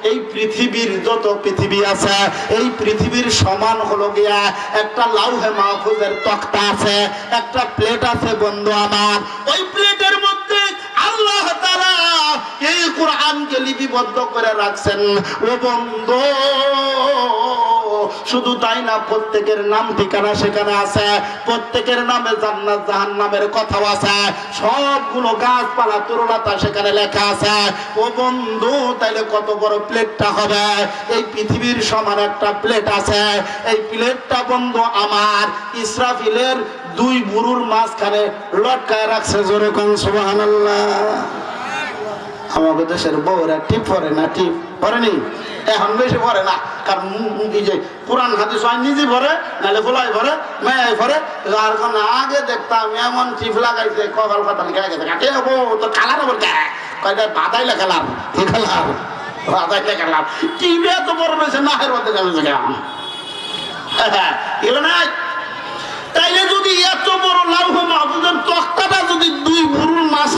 এই পৃথিবীর যত পৃথিবী আছে, এই পৃথিবীর সমান হলো গিয়া একটা লাউহে মাহফুজের তক্তা আছে, একটা প্লেট আছে বন্ধু আমার। ওই প্লেটের মধ্যে আল্লাহ তাআলা এই কোরআনকে লিপিবদ্ধ করে রাখছেন। ও বন্ধু শুধু তাই না, প্রত্যেকের নাম ঠিকানা সেখানে আছে, প্রত্যেকের নামে জান্নাত জাহান্নামের কথাও আছে, সবগুলো গাছপালা তরুলতা সেখানে লেখা আছে। ও বন্ধু তাইলে কত বড় প্লেটটা হবে? এই পৃথিবীর সমান একটা প্লেট আছে। এই প্লেটটা বন্ধু আমার ইসরাফিলের দুই বুরুর মাঝখানে লটকায় রাখছে। জোরে কোন সুবহানাল্লাহ। আমাদের দেশের বউরা টিপ পরে না? টিপ পরেনি? এখন বেশি পরে না, কারণ যে পুরান হাদিস হয় নিজে ভরে, নাহলে ফোলাই ভরে, মেয়ে ভরে। আর আগে দেখতাম এমন টিপ লাগাইছে, কপাল পাতা লিখে গেছে, কাটে হবো তো কালার ওপর কয়টা বাদাইলে খেলাম, কি খেলাম? বাদাইলে খেলাম। টিভি এত বড় রয়েছে, না হের মধ্যে যাবে এগুলো নাই। তাইলে যদি এত বড় লাউহে মাহফুজের তক্তাটা যদি দুই বুরুর মাঝখানে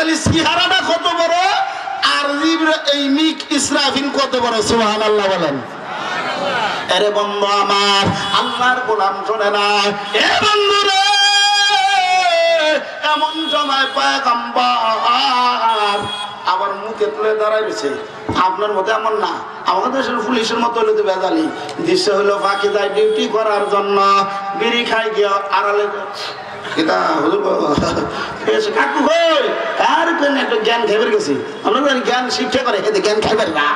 তাহলে সিহারাটা কত বড় আর এই মিক ইসরাফিল কত বড়, সুবহানাল্লাহ বলেন। আরে বন্ধু আমার, আল্লাহর গোলাম শোনে না, এ বন্ধু রে, এমন সময় পয়গম্বর আবার মুখে তুলে দাঁড়াইছে। আপনার মতো এমন না, আমাদের দেশের পুলিশের মতো হলে তো বেজালি দৃশ্য হলো ফাঁকি যায় ডিউটি করার জন্য, বিড়ি খাই গিয়ে আড়ালে জ্ঞান খাইবার গেছি, আমরা জ্ঞান শিক্ষা করে জ্ঞান খাইবার না,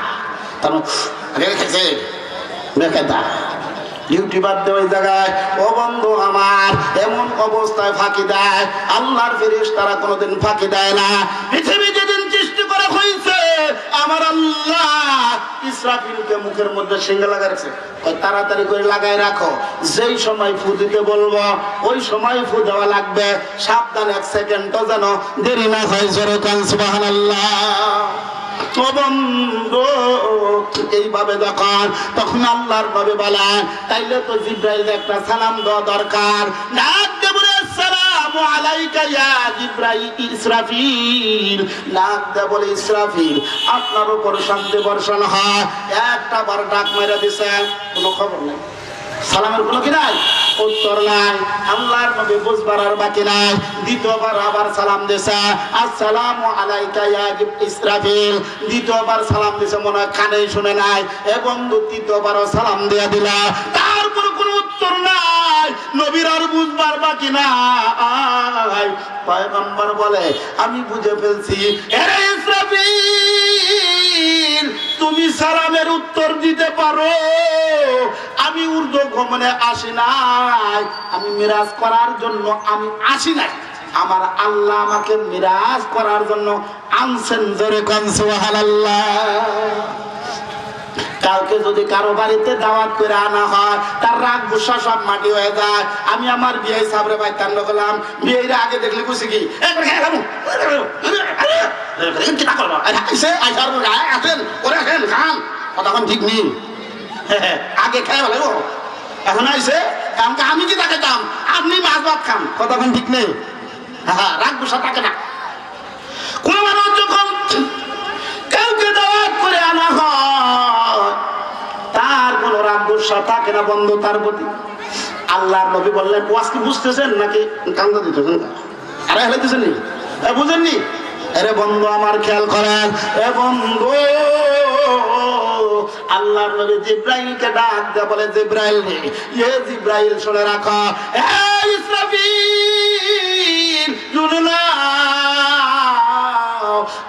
ডিউটি বাদ দেয় ওই জায়গায়। ও বন্ধু আমার, এমন অবস্থায় ফাঁকি দেয়, আল্লাহর ফেরেশতারা কোনোদিন ফাঁকি দেয় না। পৃথিবী যেদিন সৃষ্টি করা হয়েছে, আমার আল্লাহ ইসরাফিলকে মুখের মধ্যে সিংহা লাগাইছে, তাড়াতাড়ি করে লাগাই রাখো, যেই সময় ফু দিতে বলবো ওই সময় ফু দেওয়া লাগবে, সাবধান, 1 সেকেন্ডও যেন দেরি না হয়। জোরে কান সুবহানাল্লাহ। এইভাবে তখন আল্লাহর নবী বলেন, তাইলে তো জিব্রাইল একটা সালাম দেওয়া দরকার। আসসালামু আলাইকা ইয়া জিব্রাইল ইসরাফিল, ডাক দে বলে ইসরাফিল আপনার উপর শান্তি বর্ষণ হয়। একটা বার ডাক মেরে দিছে, কোনো খবর নেই, সালামের কোনো কি নাই, উত্তর নাই। আল্লাহর নবী বুঝবার আর বাকি নাই, দ্বিতীয়বার আবার সালাম দিছে, আসসালামু আলাইকা ইয়া ইসরাফিল, দ্বিতীয়বার সালাম দিছে, মনে হয় কানে শুনে নাই। এ বন্ধু তৃতীয়বারও সালাম দিয়ে দিল, তারপর কোনো উত্তর নাই, নবীর আর বুঝবার বাকি নাই। পয়গম্বর বলে, আমি বুঝে ফেলছি, এরে ইসরাফিল তুমি সালামের উত্তর দিতে পারো, আমি উর্দু ভ্রমণে আসি নাই, আমি মিরাজ করার জন্য আমি আসি নাই, আমার আল্লাহ আমাকে মিরাজ করার জন্য আনছেন। জোরে কোন সুবহানাল্লাহ। কাউকে যদি কারো বাড়িতে দাওয়াত করে আনা হয়, তার রাগ গুসা সব মাটি হয়ে যায়। আমি আমার বিয়ে সাবরে ভাই কান্ড করলাম, বিয়ের আগে দেখলে খুশি কি তখন ঠিক নেই, আগে খেয়ে ভালো, এখন আইসে আমি কি তাকে দাম, আপনি মাছ ভাত খান, কতক্ষণ ঠিক নেই। হ্যাঁ, রাগ গুসা থাকে না। কোন মানুষ যখন কাউকে দাওয়াত করে আনা হয়, তার কোন রাগ গুসা থাকে না বন্ধু তার প্রতি। আল্লাহর নবী বললেন, ওয়াজ কি বুঝতেছেন নাকি কান্দা দিতেছেন? আরে হেলে দিচ্ছেন নি, বুঝেননি? আরে বন্ধু আমার খেয়াল করেন, এ বন্ধু আল্লাহর নবী জিব্রাইলকে ডাক দেয়া বলে, জিব্রাইল রে, এ জিব্রাইল শুনে রাখো, এ ইসরাফিল শুনে নাও,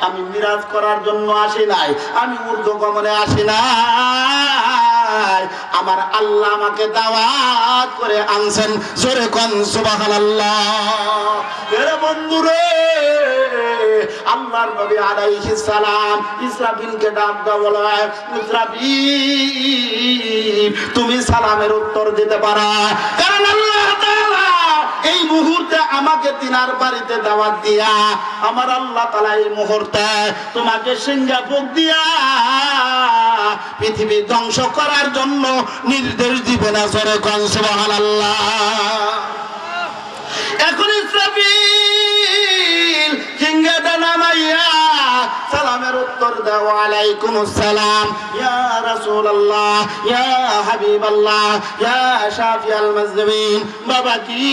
আমি মিরাজ করার জন্য আসি নাই, আমি উর্দু গমনে আসি নাই, আমার আল্লাহ আমাকে দাওয়াত করে আনছেন। জোরে কোন সুবহানাল্লাহ। এরে বন্ধু রে, আল্লাহর নবী আলাইহিস সালাম ইসরাফিলকে ডাক দেওয়া বলে, ইসরাফিল তুমি সালামের উত্তর দিতে পারো, কারণ আল্লাহ তাআলা এই মুহূর্তে আমাকে তিনার বাড়িতে দাওয়াত দিয়া, আমার আল্লাহ তাআলা এই মুহূর্তে তোমাকে সিংহা ফুঁক দিয়া পৃথিবী ধ্বংস করার জন্য নির্দেশ দিবে না। জোরে কোন সুবহানাল্লাহ। এখন ইসরাফিল সিংহাটা নামাইয়া সালামের উত্তর দাও, ওয়ালাইকুমুস সালাম ইয়া রাসূলুল্লাহ, ইয়া হাবিবাল্লাহ, ইয়া শাফিয়াল মুজনিবিন। বাবা কি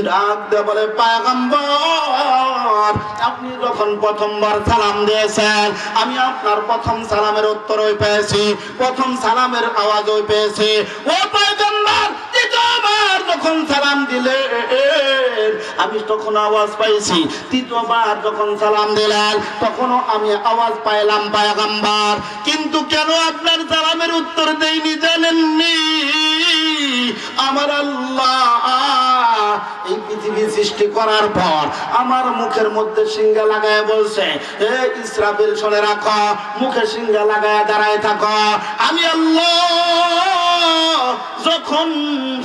ডাক দে বলে, পয়গম্বর আপনি যখন প্রথমবার সালাম দিয়েছেন, আমি আপনার প্রথম সালামের উত্তর ওই পেয়েছি, প্রথম সালামের আওয়াজ ওই পেয়েছি। ও পয়গম্বর দ্বিতীয়বার যখন সালাম দিলেন, আমি তখন আওয়াজ পাইছি, তৃতীয়বার যখন সালাম দিলেন তখনও আমি আওয়াজ পাইলাম পয়গম্বর, কিন্তু কেন আপনার সালামের উত্তর দেইনি জানেননি? আমার আল্লাহ এই পৃথিবী সৃষ্টি করার পর আমার মুখের মধ্যে সিংহা লাগায় বলছে, এ ইসরাফিল শুনে রাখো, মুখে সিংহা লাগায় দাঁড়ায় থাকো, আমি আল্লাহ যখন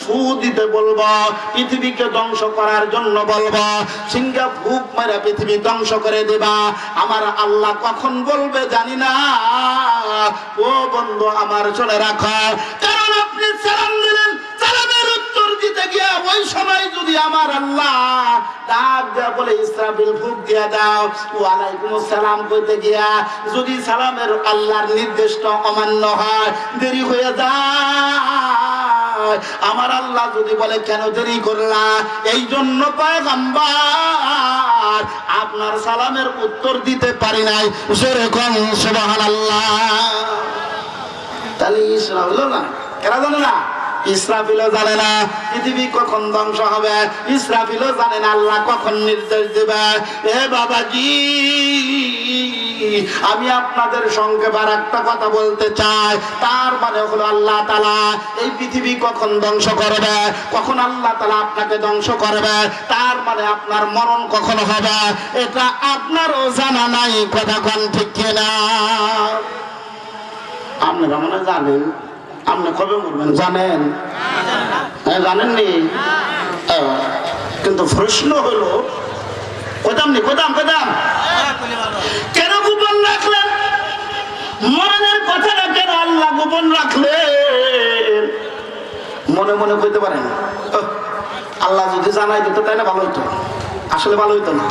ফু দিতে বলবো, পৃথিবীকে ধ্বংস করার জন্য বলবো, সিংহা ফুক মেরে পৃথিবী ধ্বংস করে দিবা, আমার আল্লাহ কখন বলবে জানি না। ও বন্ধু আমার শুনে রাখো, কারণ আপনি সালাম দিলেন, সালামের উত্তর দিতে গিয়া ওই সময় যদি আমার আল্লাহ ডাক দেয়া বলে ইসরাফিল ফুঁক দিয়া দাও, ওয়ালাইকুম আসসালাম কইতে গিয়া যদি সালামের আল্লাহর নির্দেশটা অমান্য হয়, দেরি হয়ে যায়, আমার আল্লাহ যদি বলে কেন দেরি করলা, এই জন্য পয়গম্বর আপনার সালামের উত্তর দিতে পারি নাই। জোরে কোন সুবহানাল্লাহ। তাহলে ইসরাফিল না কেন জানে না? ইসরাফিলও জানে না পৃথিবী কখন ধ্বংস হবে, ইসরাফিলও জানে না আল্লাহ কখন নির্দেশ দেবে। এ বাবাজি, আমি আপনাদের সঙ্গে আর একটা কথা বলতে চাই, তার মানে হলো আল্লাহ তাআলা এই পৃথিবী কখন ধ্বংস করবে, কখন আল্লাহ তাআলা আপনাকে ধ্বংস করবে, তার মানে আপনার মরণ কখন হবে এটা আপনারও জানা নাই। কথা কোন ঠিক কিনা? আপনারা মনে জানেন আপনি কবে মরবেন জানেন? হ্যাঁ জানেননি? কিন্তু প্রশ্ন হলো কোদাম কেন গোপন রাখলেন? মরণের কথাটা কেন আল্লাহ গোপন রাখলেন? মনে মনে কইতে পারেন আল্লাহ যদি জানাই দিত তাহলে ভালো হইতো। আসলে ভালো হইতো না।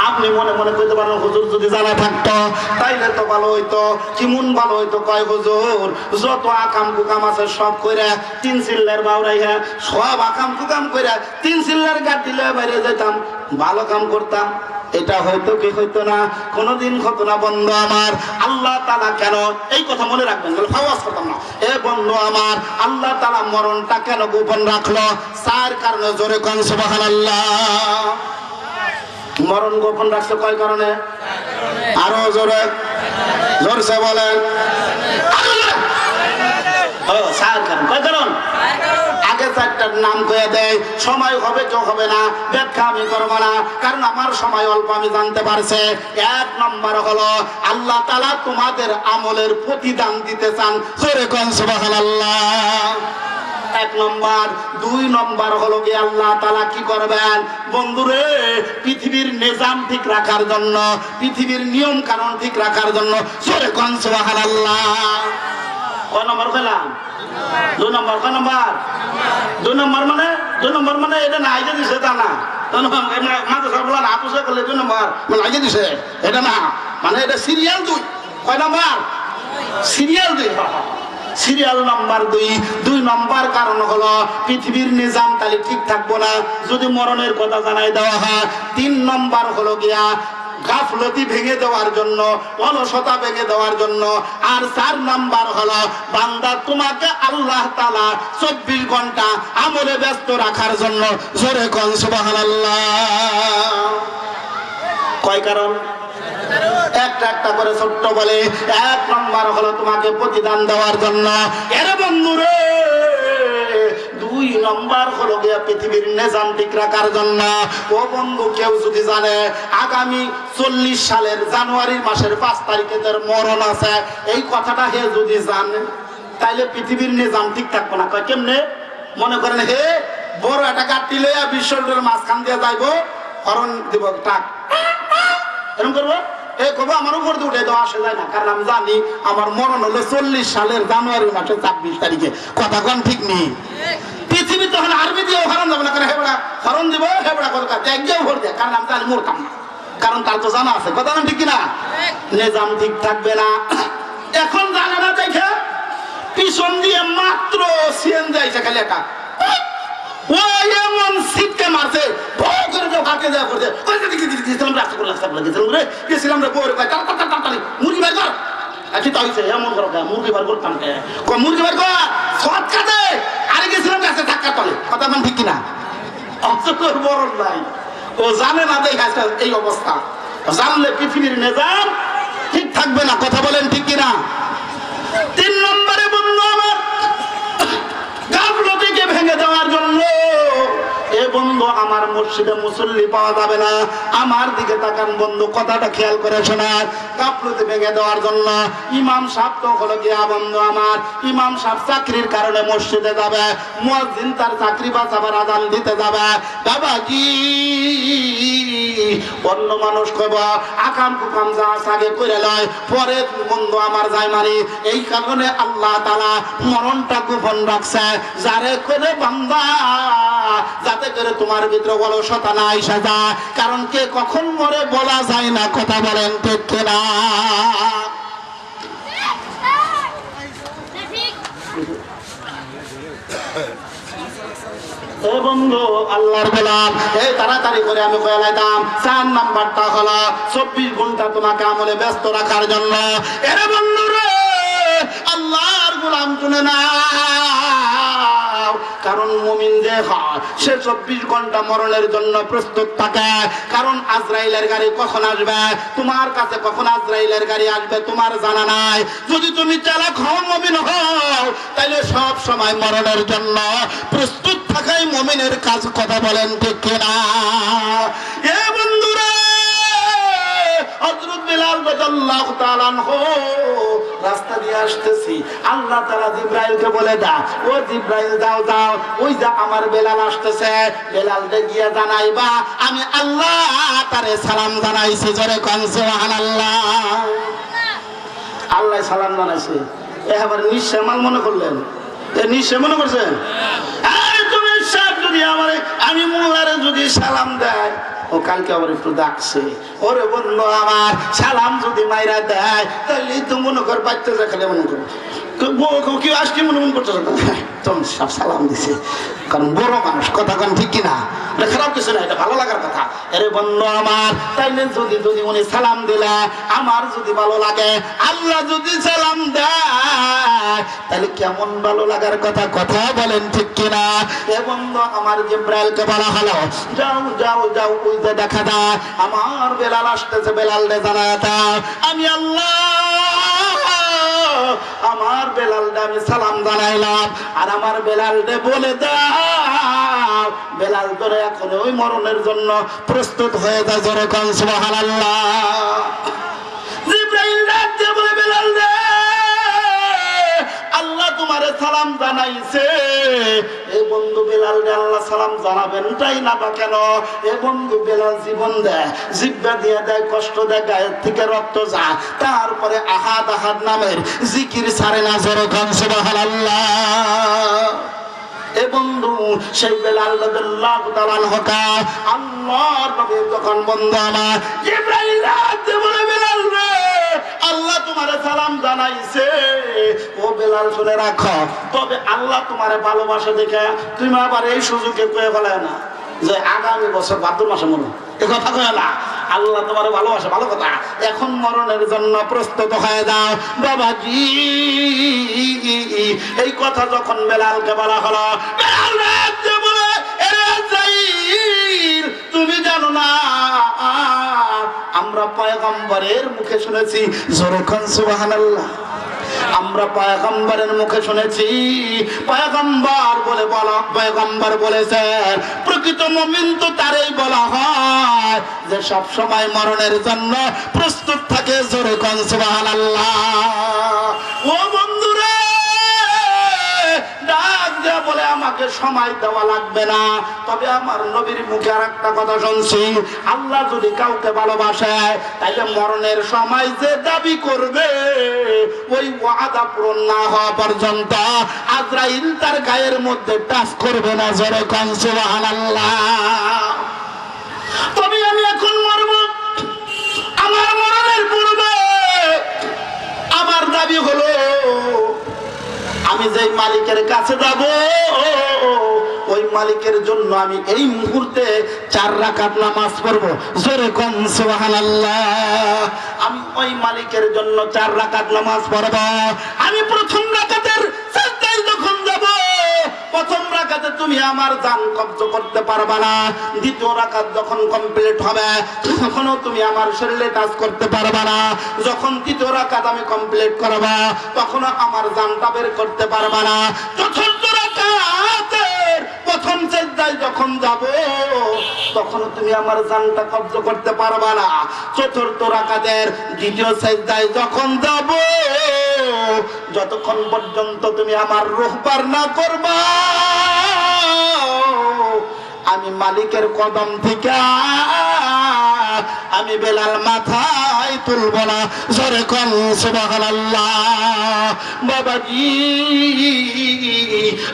আপনি মনে মনে কইতে পারেন হুজুর যদি জানা থাকতো তাইলে তো ভালো হইতো। কেমন ভালো হইতো কয় হুজুর, যত আকাম কুকাম আছে সব কইরা তিন চিল্লার বাউরাইয়া সব আকাম কুকাম কইরা তিন চিল্লার গাট দিলে বাইরে যেতাম, ভালো কাম করতাম। এটা হয়তো কি হইতো না, কোনদিন হতো না। বন্ধু আমার, আল্লাহ তাআলা কেন এই কথা মনে রাখবেন, ফাওয়াজ করতাম না। এ বন্ধু আমার, আল্লাহ তাআলা মরণটা কেন গোপন রাখলো? চার কারণে। জোরে কোন সুবহানাল্লাহ। মরণ গোপন রাখছে কয় কারণে? আরো জোরে জোরসে বলেন। চার কারণ। কয় কারণ? আগে চারটার নাম কয়ে দেয়, সময় হবে কেউ হবে না, ব্যাখ্যা আমি করবো না, কারণ আমার সময় অল্প, আমি জানতে পারছি। এক নম্বর হলো আল্লাহ তাআলা তোমাদের আমলের প্রতিদান দিতে চান। জোরে কোন সুবহানাল্লাহ। এক নম্বর। দুই নম্বর হলো কি আল্লাহ তাআলা কি করবেন বন্ধুরে, পৃথিবীর নিজাম ঠিক রাখার জন্য, পৃথিবীর নিয়ম কানুন ঠিক রাখার জন্য। জোরে কোন সুবহানাল্লাহ। কয় নম্বর কইলাম? দুই নম্বর। কয় নম্বর? দুই নম্বর মানে? দুই নম্বর মানে এটা না আইজা দিছে তা না, মাদ্রাসা বলা না আপুসে করলে দুই নম্বর মানে আইজা দিছে এটা না, মানে এটা সিরিয়াল দুই। কয় নম্বর? সিরিয়াল দুই। সিরিয়াল নাম্বার দুই। দুই নম্বর কারণ হলো পৃথিবীর নিজাম তাহলে ঠিক থাকবো না যদি মরণের কথা জানাই দেওয়া হয়। তিন নম্বর হলো গিয়া গাফলতি ভেঙে দেওয়ার জন্য, অলসতা ভেঙে দেওয়ার জন্য। আর চার নাম্বার হলো বান্দা তোমাকে আল্লাহ তাআলা 24 ঘন্টা আমলে ব্যস্ত রাখার জন্য। জোরে কোন সুবহানাল্লাহ। কয় কারণ? একটা একটা করে ছোট্ট বলে। এক নম্বর হলো তোমাকে প্রতিদান দেওয়ার জন্য। এর বন্ধুরে, দুই নম্বর হলো গিয়া পৃথিবীর নিজাম ঠিক রাখার জন্য। ও বন্ধু, কেউ যদি জানে আগামী 40 সালের জানুয়ারি মাসের 5 তারিখে তার মরণ আছে, এই কথাটা হে যদি জানে তাইলে পৃথিবীর নিজাম ঠিক থাকবো না। কয় কেমনে? মনে করেন হে বড় একটা গাড়ি লইয়া বিশ্বরের মাঝখান দিয়ে যাইবো, হরণ দিব, টাক এরকম করবো, এই কবে আমার উপর দিয়ে উঠে দেওয়া আসে যায় না, কারণ আমি জানি আমার মরণ হলো 40 সালের জানুয়ারি মাসের 26 তারিখে। কথা কোন ঠিক নেই? পৃথিবী তখন আর্মি দিয়েও হরণ যাবে না, কারণ হেবড়া হরণ দিব, হেবড়া কথা একদিও ভোট দেয়, কারণ আমি জানি মরতাম না, কারণ তার তো জানা আছে। কথা ঠিক কিনা? নিজাম ঠিক থাকবে না। এখন জানে না দেখে পিছন দিয়ে মাত্র সিএন যাইছে খালি একটা, ও এমন সিটকে মারছে, ভয় করে যে ভাগে দেওয়া করছে। গেছিলাম রাস্তা করে রাস্তা করে গেছিলাম রে, বউরে কয় তাড়াতাড়ি মুরগি বের কর। আচ্ছা তো হয়েছে এমন করো, মুরগি বের করতাম, মুরগি বের কর সৎ কাজে। আরে গেছিলাম গাছে ধাক্কা তলে। কথা মান ঠিক কিনা? অন্তর বড় নাই, ও জানে না দেখে এই অবস্থা। জানলে পৃথিবীর নিজাম ঠিক থাকবে না। কথা বলেন ঠিক কিনা? তিন নম্বরে বন্ধু আমার, গাফলতিকে ভেঙে দেওয়ার জন্য। এ বন্ধু আমার, মসজিদে মুসল্লি পাওয়া যাবে না, আমার দিকে তাকান বন্ধু, কথাটা খেয়াল করে শোনার, গাফলতি ভেঙে দেওয়ার জন্য ইমাম সাহেব তো হলো গিয়া বন্ধু আমার, ইমাম সাহেব চাকরির কারণে মসজিদে যাবে, মুয়াজ্জিন তার চাকরি বাঁচাবার আযান দিতে যাবে। বাবাজি অন্য মানুষ কইব আকাম কুকাম যা আগে করে লয়, পরে বন্ধু আমার যায় মানে, এই কারণে আল্লাহ তাআলা মরণটা গোপন রাখছে, যারে করে বান্দা যাতে করে তোমার ভিতরে অলসতা না আইসা যায়, কারণ কে কখন মরে বলা যায় না, কথা বলেন ঠিক কিনা? বন্ধু আল্লাহর গোলাম, এই তাড়াতাড়ি করে আমি কয়ে লাইতাম 4 নাম্বারটা হলো 24 ঘন্টা তোমাকে আমলে ব্যস্ত রাখার জন্য। এরে বন্ধু রে, আল্লাহর গোলাম শুনে না, কারণ মুমিন যে হয় সে 24 ঘন্টা মরণের জন্য প্রস্তুত থাকে, কারণ আজরাইলের গাড়ি কখন আসবে, তোমার কাছে কখন আজরাইলের গাড়ি আসবে তোমার জানা নাই। যদি তুমি চালাক হও, মুমিন হও, তাহলে সব সময় মরণের জন্য প্রস্তুত থাকাই মুমিনের কাজ, কথা বলেন ঠিক কিনা? এ বন্ধুরা, হযরত বিলাল রাদিয়াল্লাহু তাআলা আনহু রাস্তা দিয়ে আসতেছি, আল্লাহ তাআলা জিবরাইলকে বলে দাও, ও জিবরাইল যাও যাও, ওই যে আমার বেলাল আসতেছে, বেলালকে গিয়ে জানাইবা আমি আল্লাহ তারে সালাম জানাইছি। জোরে কোন সুবহানাল্লাহ। আল্লাহ সালাম জানাইছে, এবার নিশ্চয় মাল মনে করলেন, নিশ্চয় মনে করছেন? আরে তুমি সব যদি আমারে, আমি মোল্লারে যদি সালাম দেয়, ও কালকে আবার একটু ডাকছে, ওরে বন্ধু আমার সালাম যদি মাইরা দেয়, তাহলে তো মনে কর বাচ্চা যা খালি মনে করো কেউ আজকে মনে মনে করছো তুমি সব সালাম দিছে, কারণ বড় মানুষ, কথা কান ঠিক কিনা? এটা খারাপ কিছু না, এটা ভালো লাগার কথা। আরে বন্ধু আমার, তাইলে যদি যদি উনি সালাম দিলে আমার যদি ভালো লাগে, আল্লাহ যদি সালাম দেয়, তাহলে কেমন ভালো লাগার কথা, কথা বলেন ঠিক কিনা? এ বন্ধু আমার জিবরাইলকে বলা হলো, যাও যাও যাও, ওই যে দেখা যায় আমার বেলাল আসতেছে, বেলাল রে জানায় দাও আমি আল্লাহ আমার বেলালটা আমি সালাম জানাইলাম, আর আমার বেলালকে বলে দাও বেলাল ধরে এখন ওই মরণের জন্য প্রস্তুত হয়ে যায়। জোরে কোন সুবহানাল্লাহ। জিবরাইল ডাক দিয়ে বলে, বেলাল রে, আল্লাহ তোমারে সালাম জানাইছে। এই বন্ধু বেলাল রে আল্লাহ সালাম জানাবেন তাই না বা কেন? এ বন্ধু বেলাল জীবন দেয়, জিব্বা দিয়ে দেয়, কষ্ট দেয়, গায়ের থেকে রক্ত যায়, তারপরে আহাদ আহাদ নামের জিকির ছাড়ে না। জোরে কোন সুবহানাল্লাহ। এ বন্ধু সেই বেলাল রাদিয়াল্লাহু তাআলা আনহু আল্লাহর নবী যখন বন্ধু আমার জিবরাইল রাতে বলে, বেলাল রে আল্লাহ তোমারে সালাম জানাইছে। ও বেলাল শুনে রাখো, তবে আল্লাহ তোমারে ভালোবাসে দেখে তুমি আবার এই সুযোগে কয়ে ফেলে না যে আগামী বছর ভাদ্র মাসে মরো, এ কথা কয়ে না। আল্লাহ তোমারে ভালোবাসে, ভালো কথা, এখন মরণের জন্য প্রস্তুত হয়ে যাও বাবাজি। এই কথা যখন বেলালকে বলা হলো, বেলাল রাতে বলে, এরে আজরাইল তুমি জানো না আমরা পয়গম্বরের মুখে শুনেছি, জোরে কোন সুবহানাল্লাহ, আমরা পয়গম্বরের মুখে শুনেছি, পয়গম্বর বলে বলা, পয়গম্বর বলেছেন প্রকৃত মুমিন তো তারই বলা হয় যে সব সময় মরণের জন্য প্রস্তুত থাকে। জোরে কোন সুবহানাল্লাহ। ও বন্ধুরা, ডাক দেয়া বলে আমাকে সময় দেওয়া লাগবে না, তবে আমার নবীর মুখে আর একটা কথা শুনছি, আল্লাহ যদি কাউকে ভালোবাসে তাইলে মরণের সময় যে দাবি করবে ওই ওয়াদা পূরণ না হওয়া পর্যন্ত আজরাইল তার গায়ের মধ্যে টাচ করবে না। জোরে কোন সুবহানাল্লাহ। তবে আমি এখন মরব, আমার মরণের পূর্বে আমার দাবি হলো আমি যেই মালিকের কাছে যাব ওই মালিকের জন্য আমি এই মুহূর্তে 4 রাকাত নামাজ পড়ব। জোরে কোন সুবহানাল্লাহ। আমি ওই মালিকের জন্য 4 রাকাত নামাজ পড়ব। আমি প্রথম রাকাতের সাজদায় যখন যাব, প্রথম রাকাতে তুমি আমার জান কবজ করতে পারবে না, দ্বিতীয় রাকাত যখন কমপ্লিট হবে তখনও তুমি আমার শরীরে টাচ করতে পারবে না, যখন তৃতীয় রাকাত আমি কমপ্লিট করব তখনও আমার জানটা বের করতে পারবে না, চতুর্থ রাকাতের প্রথম সেজদায় যখন যাব তখন তুমি আমার জানটা কব্জ করতে পারবা না। চতুর্থ রাকাতের দ্বিতীয় সেজদায় যখন যাব যতক্ষণ পর্যন্ত তুমি আমার রূহ পার না করবা আমি মালিকের কদম থেকে আমি বেলাল মাথায় তুলব না। জোরে কোন সুবহানাল্লাহ। বাবাজি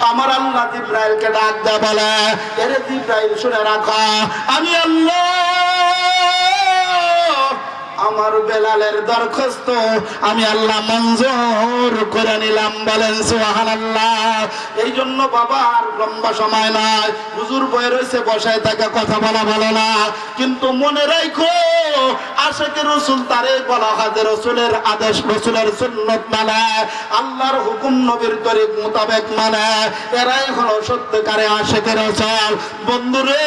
আমার আল্লাহ জিবরাইলকে ডাক দেয়া বলে, এরে জিবরাইল শুনে রাখো আমি আল্লাহ আমার বেলালের দরখাস্ত আমি আল্লাহ মঞ্জুর করে নিলাম। বলেন সুবহানাল্লাহ। এই জন্য বাবা আর লম্বা সময় নাই, হুজুর বয়ে রয়েছে বসায় থাকা কথা বলা ভালো না, কিন্তু মনে রাখো আশিকে রাসূল তারে বলা হয় যে রাসূলের আদেশ রাসূলের সুন্নাত মানে আল্লাহর হুকুম নবীর তরিক মোতাবেক মানে এরাই হলো সত্যিকারে আশিকে রাসূল। বন্ধুরে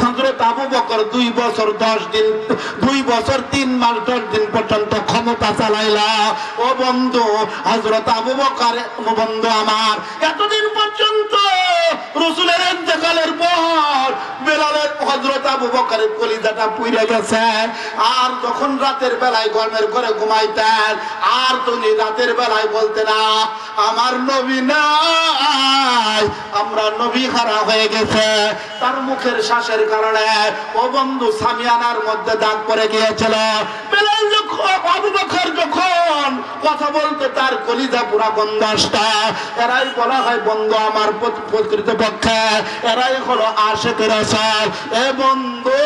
হযরত আবু বকর 2 বছর 10 দিন 2 বছর 3 মাস 10 দিন পর্যন্ত ক্ষমতা চালাইলা। ও বন্ধু হযরত আবু বকর বন্ধু আমার এতদিন পর্যন্ত রাসূলের ইন্তেকালের পর বেলালের হযরত আবু বকরের কলিজাটা পুড়ে গেছে। আর যখন রাতের বেলায় গরমের ঘরে ঘুমাইতেন আর তুমি রাতের বেলায় বলতে না আমার নবী নাই, আমরা নবী হারা হয়ে গেছে। তার মুখের শ্বাসের কারণে ও বন্ধু সামিয়ানার মধ্যে দাগ পড়ে গিয়েছিল। বেলাল যখন আবু বকর যখন কথা বলতে তার কলিজা পুরা বন্ধ আসতা। এরাই বলা হয় বন্ধু আমার প্রকৃত পক্ষে এরাই হলো আশিকে রাসূল। এ বন্ধু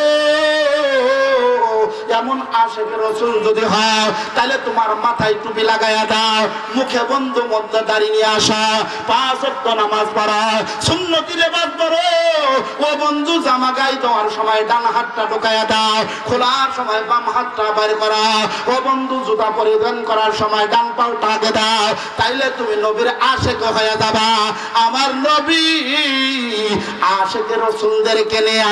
এমন আশিকে রাসূল যদি হয় তাহলে তোমার মাথায় টুপি লাগায়া দাও, মুখে বন্ধু মধ্যে দাঁড়িয়ে নিয়ে আসা, 5 ওয়াক্ত নামাজ পড়া, সুন্নতি লেবাস পরো। ও বন্ধু জামা গায়ে দেওয়ার সময় ডান হাতটা ঢোকায়া দাও, খোলার সময় বাম হাতটা বের করা। ও বন্ধু জুতা পরিধান করার সময় ডান পাওটা আগে দাও, তাইলে তুমি নবীর আশিক হয়ে যাবা। আমার নবী আশিকে রাসূলদেরকে নিয়ে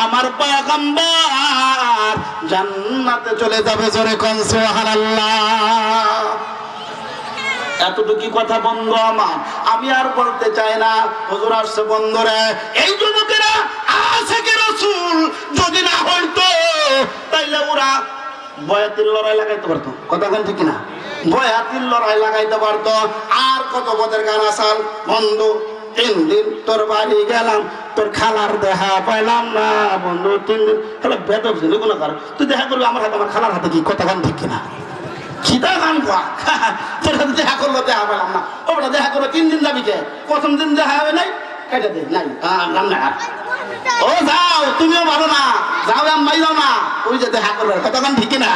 আমার পয়গম্বর জান্নাতে চলে যাবে। জোরে কোন সুবহানাল্লাহ। এতটুকু কথা বন্ধু আমার আমি আর বলতে চাই না। হুজুর আসছে বন্ধুরা, এই যুবকেরা আশিকে রাসূল যদি না হইতো তাইলে ওরা বয়াতির লড়াই লাগাইতে পারতো। কথা কোন ঠিক না? বয়াতির লড়াই লাগাইতে পারতো। আর কত পদের গান আসাল বন্ধু 3 দিন তোর বাড়ি গেলাম তোর খালার দেখা পাইলাম না বন্ধু 3 দিন তাহলে বেদব ছিল কোনো কারণ তুই দেখা করবি আমার হাতে আমার খালার হাতে কি কথা গান ঠিক কিনা? খিদা গান তোর সাথে দেখা করলো দেখা পেলাম না, ওটা দেখা করলো 3 দিন যাবি কে? প্রথম দিন দেখা হবে নাই কেটে দে নাই ও যাও তুমিও ভালো না যাও আম্মাই যাও না ওই যে দেখা করলো কথা গান ঠিক না?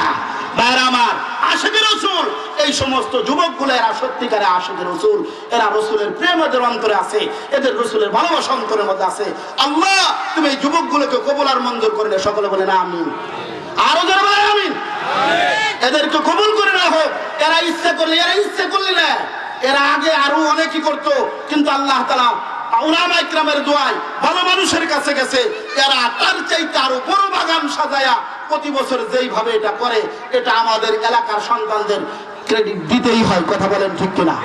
বাইরে আমার আশিকে রাসূল এই সমস্ত যুবকগুলো এরা সত্যিকারে আশিকে রাসূল, এরা রাসূলের প্রেম এদের অন্তরে আছে, এদের রাসূলের ভালোবাসা অন্তরের মধ্যে আছে। আল্লাহ তুমি এই যুবকগুলোকে কবুল আর মঞ্জুর করে না। সকলে বলেন আমিন। আরো যারা বলেন আমিন। এদেরকে কবুল করে না হোক। এরা ইচ্ছা করলে না, এরা আগে আরো অনেকই করতো, কিন্তু আল্লাহ তাআলা উলামা ইকরামের দোয়ায় ভালো মানুষের কাছে গেছে। এরা তার চাইতে আরো বড় বাগান সাজায়া প্রতি বছর যেইভাবে এটা করে এটা আমাদের এলাকার সন্তানদের ক্রেডিট দিতেই হয়। কথা বলেন ঠিক কিনা?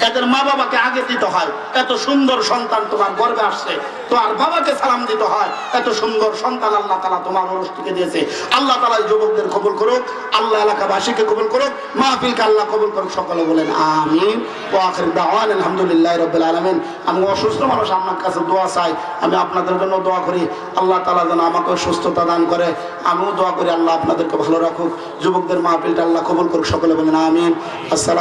এদের মা বাবাকে আগে দিতে হয়। এত সুন্দর সন্তান তোমার গর্বে আসছে, তোমার বাবাকে সালাম দিতে হয়। এত সুন্দর সন্তান আল্লাহ তাআলা তোমার অনুষ্ঠিকে দিয়েছে। আল্লাহ তাআলা যুবকদের কবুল করুক, আল্লাহ এলাকাবাসীকে কবুল করুক, মাহফিলকে আল্লাহ কবুল করুক। সকলে বলেন আমিন। ওয়া আখির দাওয়ানা আলহামদুলিল্লাহি রাব্বিল আলামিন। আমি অসুস্থ মানুষ, আপনার কাছে দোয়া চাই, আমি আপনাদের জন্য দোয়া করি আল্লাহ তাআলা যেন আমাকে সুস্থতা দান করে। আমিও দোয়া করি আল্লাহ আপনাদেরকে ভালো রাখুক। যুবকদের মাহফিলটা আল্লাহ কবুল করুক। সকলে বলেন আমিন। আসসালাম।